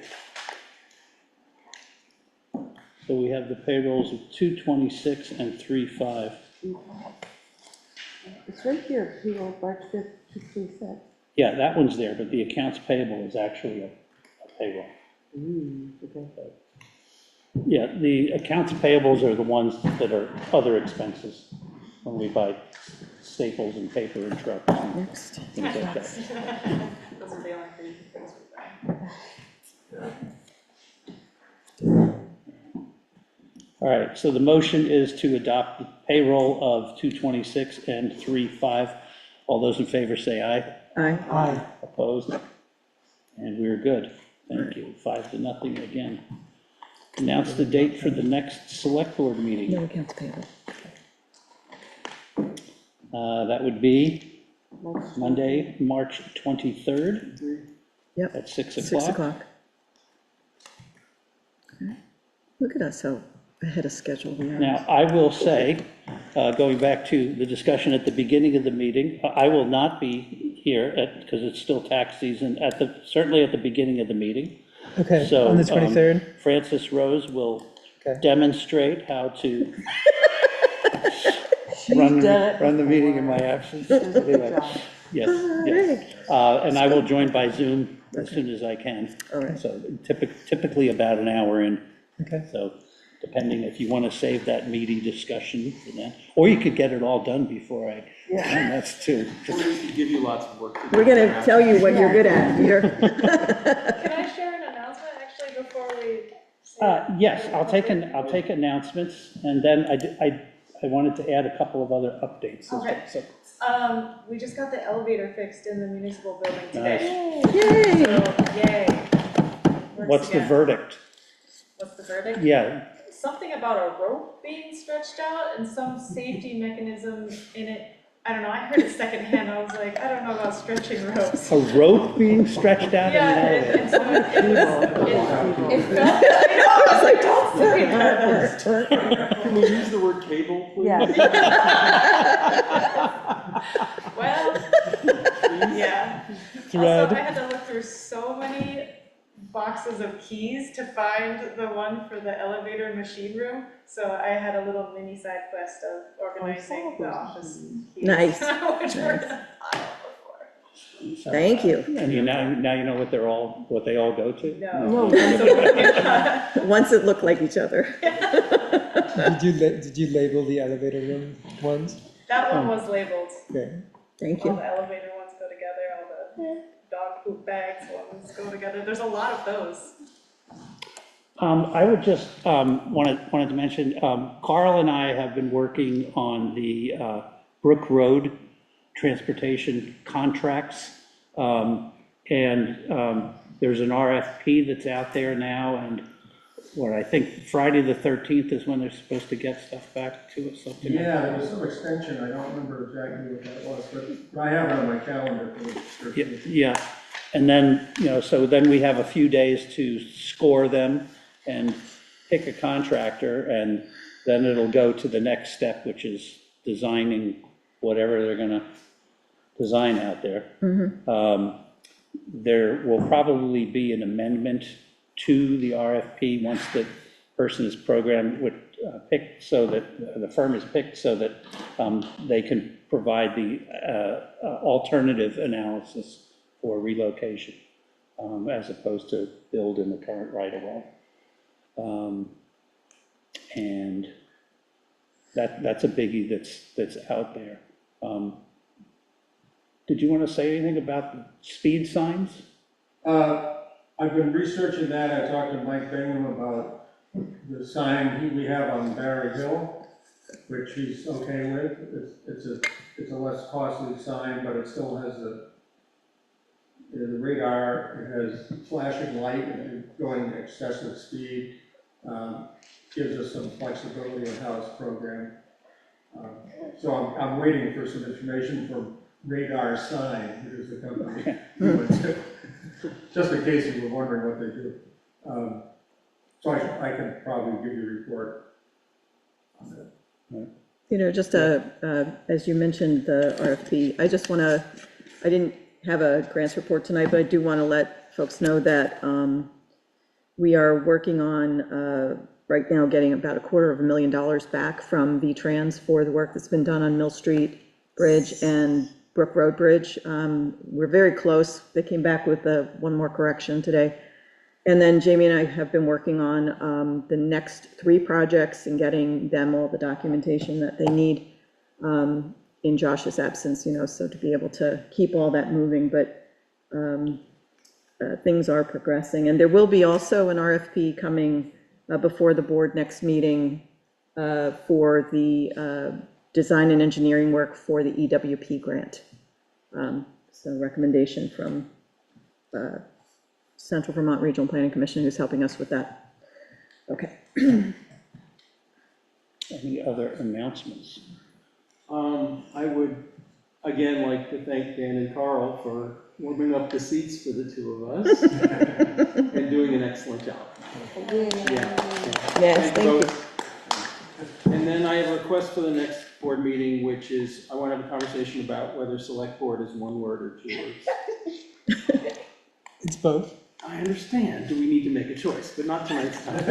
So we have the payrolls of 2/26 and 3/5. It's right here, payroll March 5th, 2026. Yeah, that one's there, but the accounts payable is actually a payroll. Okay. Yeah, the accounts payables are the ones that are other expenses, when we buy staples and paper and trucks and Next. things like that. Those are the only things we buy. All right, so the motion is to adopt the payroll of 2/26 and 3/5. All those in favor say aye. Aye. Aye. Opposed? And we're good. Thank you. 5-0 again. Announce the date for the next select board meeting. No accounts payable. That would be Monday, March 23rd Yep. at 6 6 o'clock. o'clock. Okay. Look at us, how ahead of schedule we are. Now, I will say, going back to the discussion at the beginning of the meeting, I will not be here because it's still tax season, certainly at the beginning of the meeting. Okay, So, on the 23rd? Francis Rose will Okay. demonstrate how to She's done it run the meeting in before. my absence. Does a good job. Yes, yes. And I will join by Zoom as soon as I can. All right. So typically about an hour in. Okay. So depending if you want to save that meaty discussion for that, or you could get it all done before I, and that's too. Or we could give you lots of work to do. We're gonna tell you what you're good at, Peter. Can I share an announcement actually before we? say- Yes, I'll take announcements, and then I wanted to add a couple of other updates as well. Okay. So, We just got the elevator fixed in the municipal building today. Yay! So, yay. Works what's the again. verdict? What's the verdict? Yeah, Something about a rope being stretched out and some safety mechanism in it. I don't know, I heard it secondhand, I was like, I don't know about stretching ropes. a rope being stretched out in an Yeah, elevator. and so it felt, I was like, don't say that. Can we use the word cable, please? Yeah. Well, yeah. Thread. Also, I had to look through so many boxes of keys to find the one for the elevator machine room. So I had a little mini side quest of organizing the office keys. Nice. Which were in a pile before. So, Thank you. And now you know what they all go to? No. Once it looked like each other. Did you label the elevator room ones? That one was labeled. Okay. Thank All you. the elevator ones go together, all the dog poop bags ones go together. There's a lot of those. I would just wanted to mention, Carl and I have been working on the Brook Road transportation contracts. There's an RFP that's out there now, and I think Friday the 13th is when they're supposed to get stuff back to us, something like Yeah, that. there was some extension, I don't remember exactly what that was, but I have it on my calendar for the 13th. Yeah, and then, so then we have a few days to score them and pick a contractor, and then it'll go to the next step, which is designing whatever they're gonna design out there. There will probably be an amendment to the RFP once the person is programmed, picked so that, the firm is picked so that they can provide the alternative analysis for relocation, as opposed to build in the current right-of-way. And that's a biggie that's out there. Did you want to say anything about the speed signs? I've been researching that, I talked to Mike Bingham about the sign we have on Barry Hill, which he's okay with. It's a less costly sign, but it still has the radar, it has flashing light, and going excessive speed, gives us some flexibility in how it's programmed. So I'm waiting for some information from Radar Sign, which is the company we went to, just in case you were wondering what they do. So I can probably give you a report on that. Just as you mentioned, the RFP, I didn't have a grants report tonight, but I do want to let folks know that we are working on, right now, getting about $250,000 back from V-Trans for the work that's been done on Mill Street Bridge and Brook Road Bridge. We're very close. They came back with one more correction today. And then Jamie and I have been working on the next 3 projects and getting them all the documentation that they need in Josh's absence, so to be able to keep all that moving. But things are progressing. And there will be also an RFP coming before the board next meeting for the design and engineering work for the EWP grant. So recommendation from Central Vermont Regional Planning Commission, who's helping us with that. Okay. Any other announcements? I would, again, like to thank Dan and Carl for warming up the seats for the 2 of us and doing an excellent job. Yes, thank you. both. And then I have a request for the next board meeting, which is, I want to have a conversation about whether select board is 1 word or 2 words. It's both. I understand, do we need to make a choice, but not tonight's time.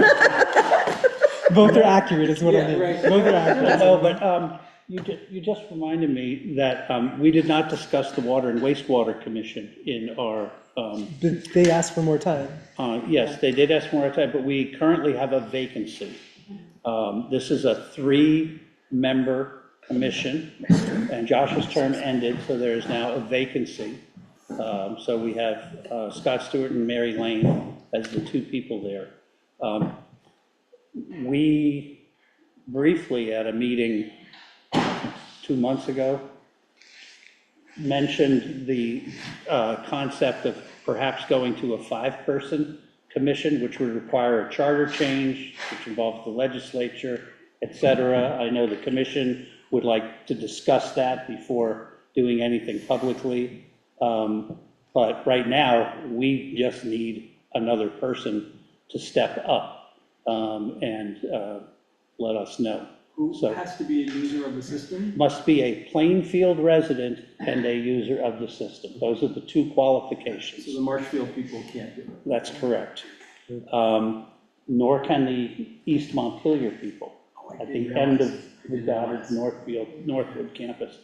Both are accurate, is what I Yeah, mean. right. Both are accurate. No, but you just reminded me that we did not discuss the Water and Wastewater Commission in our, But they asked for more time. yes, they did ask for more time, but we currently have a vacancy. This is a 3-member commission, and Josh's term ended, so there is now a vacancy. So we have Scott Stewart and Mary Lane as the 2 people there. We briefly, at a meeting 2 months ago, mentioned the concept of perhaps going to a 5-person commission, which would require a charter change, which involves the legislature, et cetera. I know the commission would like to discuss that before doing anything publicly. But right now, we just need another person to step up and let us know. Who So- has to be a user of the system? Must be a Plainfield resident and a user of the system. Those are the 2 qualifications. So the Marshfield people can't do it. That's correct. Nor can the East Montpelier people at the end of the Goddard Northwood campus.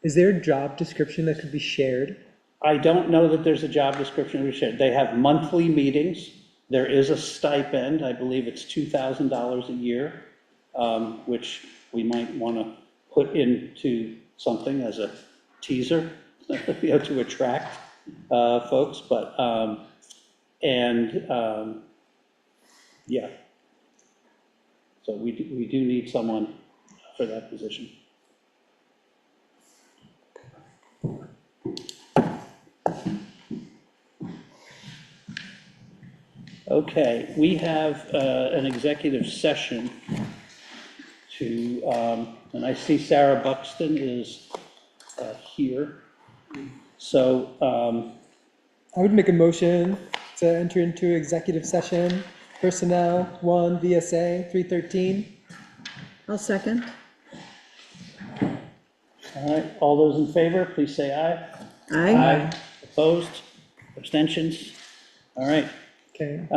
Is there a job description that could be shared? I don't know that there's a job description we should. They have monthly meetings. There is a stipend. I believe it's $2,000 a year, which we might want to put into something as a teaser, to attract folks. But, yeah. So we do need someone for that position. Okay, we have an executive session to, and I see Sarah Buxton is here. So, I would make a motion to enter into executive session, personnel, 1 VSA 313. I'll second. all right, all those in favor, please say aye. Aye. Opposed? Abstentions? All right. Okay.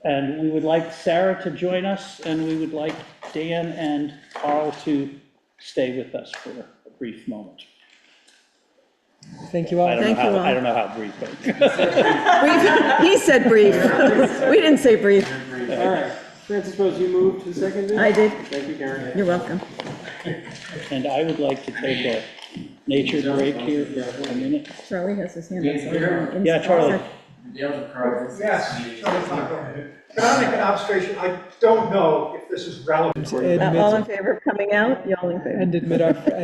And we would like Sarah to join us, and we would like Dan and Carl to stay with us for a brief moment. Thank you all. Thank you all. I don't know how brief, but. Brief, he said brief. We didn't say brief. All right, Francis Rose, you moved to second? I did. Thank you, Karen. You're welcome. And I would like to take a nature break here for a minute. Charlie has his hand up. Yeah, Charlie. Yes, Charlie Taco. Can I make an observation? I don't know if this is relevant. All in favor of coming out? Y'all in favor? And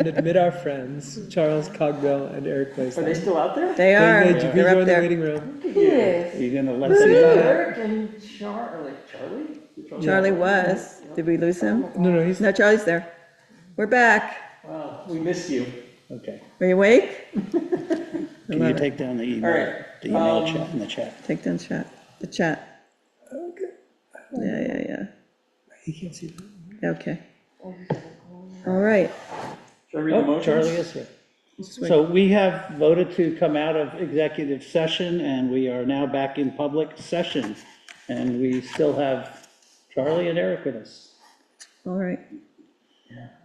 admit our friends, Charles Cogbill and Eric Are they Blaisdell. still out there? They are. They They're joined up the there. waiting room. You're gonna let them know? Eric and Charlie? Charlie was. Did we lose him? No, he's No, Charlie's there. We're back. Wow, we missed you. Okay. Are you awake? Can you take down the email, All right, the email chat in the chat? Take down the chat. okay. Yeah. He can't see that. Okay. All right. Should I read the Oh, motions? Charlie is here. So we have voted to come out of executive session, and we are now back in public session. And we still have Charlie and Eric with us. All right.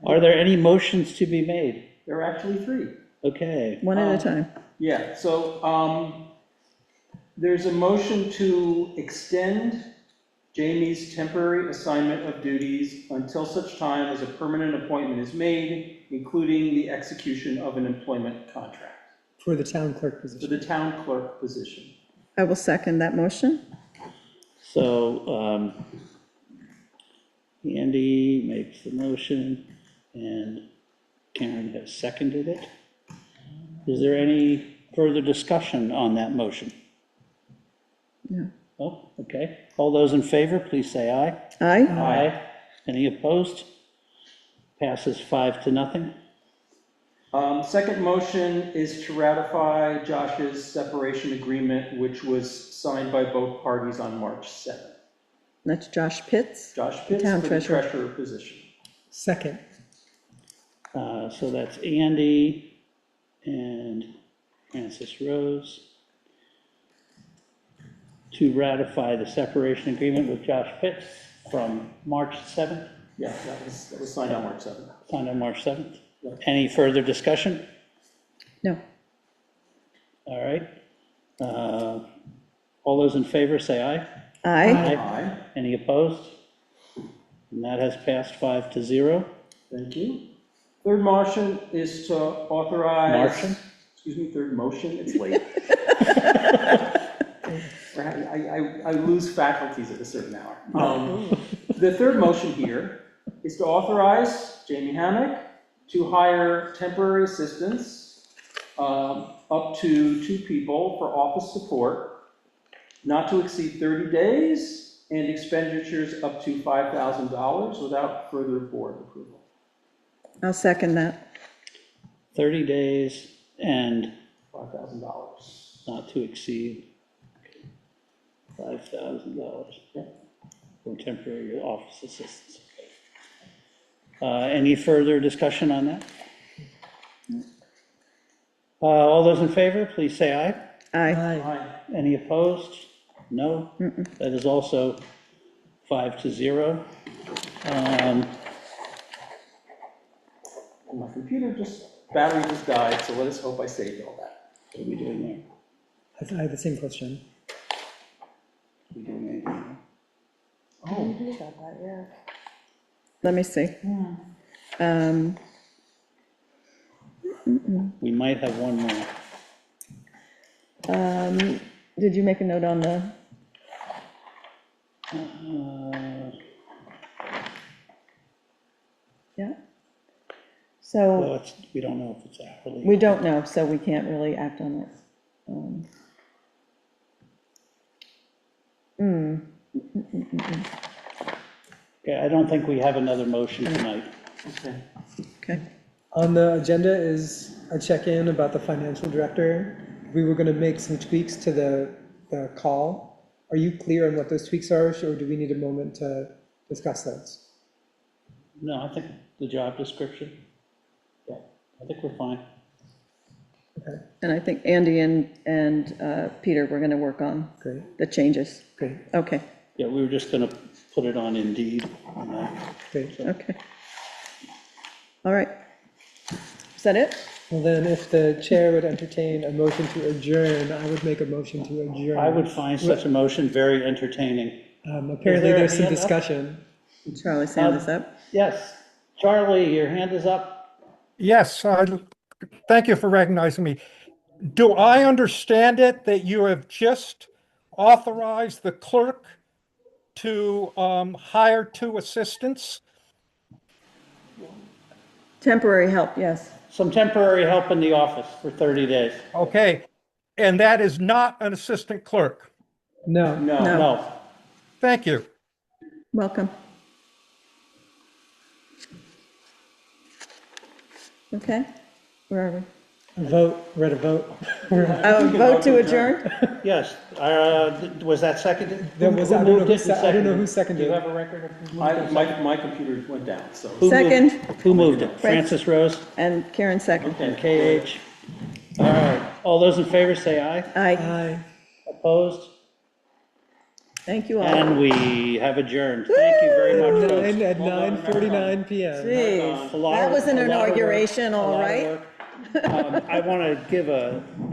Are there any motions to be made? There are actually 3. Okay, One at a time. Yeah, so, there's a motion to extend Jamie's temporary assignment of duties until such time as a permanent appointment is made, including the execution of an employment contract For the town clerk for position. the town clerk position. I will second that motion. so Andy makes the motion, and Karen has seconded it. Is there any further discussion on that motion? No. Oh, okay. All those in favor, please say aye. Aye. Aye. Any opposed? Passes 5-0. Second motion is to ratify Josh's separation agreement, which was signed by both parties on March 7th. That's Josh Pitts. Josh Pitts town for the treasurer. treasurer position. Second. So that's Andy and Francis Rose to ratify the separation agreement with Josh Pitts from March 7th, Yeah, that was signed on March 7th. signed on March 7th. Any further discussion? No. All right. All those in favor, say aye. Aye. Aye. Any opposed? And that has passed 5-0. Thank you. Third motion is to authorize. Martian? Excuse me, third motion, it's late. I lose faculties at a certain hour. The third motion here is to authorize Jamie Hammack to hire temporary assistants, up to 2 people for office support, not to exceed 30 days, and expenditures up to $5,000 without further board approval. I'll second that. 30 days and $5,000. not to exceed $5,000 for temporary office assistance. Any further discussion on that? All those in favor, please say aye. Aye. Aye. Any opposed? No? That is also 5-0. And my computer just battery just died, so let us hope I saved all that. What are we doing there? I have the same question. We doing anything there? Oh, I got that, yeah. Let me see. We might have one more. Did you make a note on the, yeah? Well, So, we don't know if it's hourly. we don't know, so we can't really act on it. Okay, I don't think we have another motion tonight. Okay. Okay, On the agenda is a check-in about the financial director. We were gonna make some tweaks to the call. Are you clear on what those tweaks are, or do we need a moment to discuss those? No, I think the job description, yeah, I think we're fine. Okay, and I think Andy and Peter, we're gonna work on great, the changes. great, Okay, Yeah, we were just gonna put it on Indeed. great. okay. All right. Is that it? Well, then, if the chair would entertain a motion to adjourn, I would make a motion to adjourn. I would find such a motion very entertaining. Apparently, there a there's some hand up? discussion. Charlie's hand is up. Yes, Charlie, your hand is up. Yes, thank you for recognizing me. Do I understand it that you have just authorized the clerk to hire 2 assistants? Temporary help, yes. Some temporary help in the office for 30 days. Okay, and that is not an assistant clerk. No, No. No, Thank you. Welcome. Okay, where are we? we're at a vote. Oh, vote to adjourn? yes, was that seconded? There was, Who I don't know moved who it and I don't know seconded who it? Do seconded you it. have a record of who moved it? My computer went down, so. Who moved- Second. Who moved it? Francis Rose And Karen second. and KH. All right, all those in favor say aye. Aye. Aye. Opposed? Thank you all. And we have adjourned. Thank you very much, folks. At 9:49 PM. Jeez, A lot that of- was an a lot of work, inauguration, a all lot of right? work. I want to give a big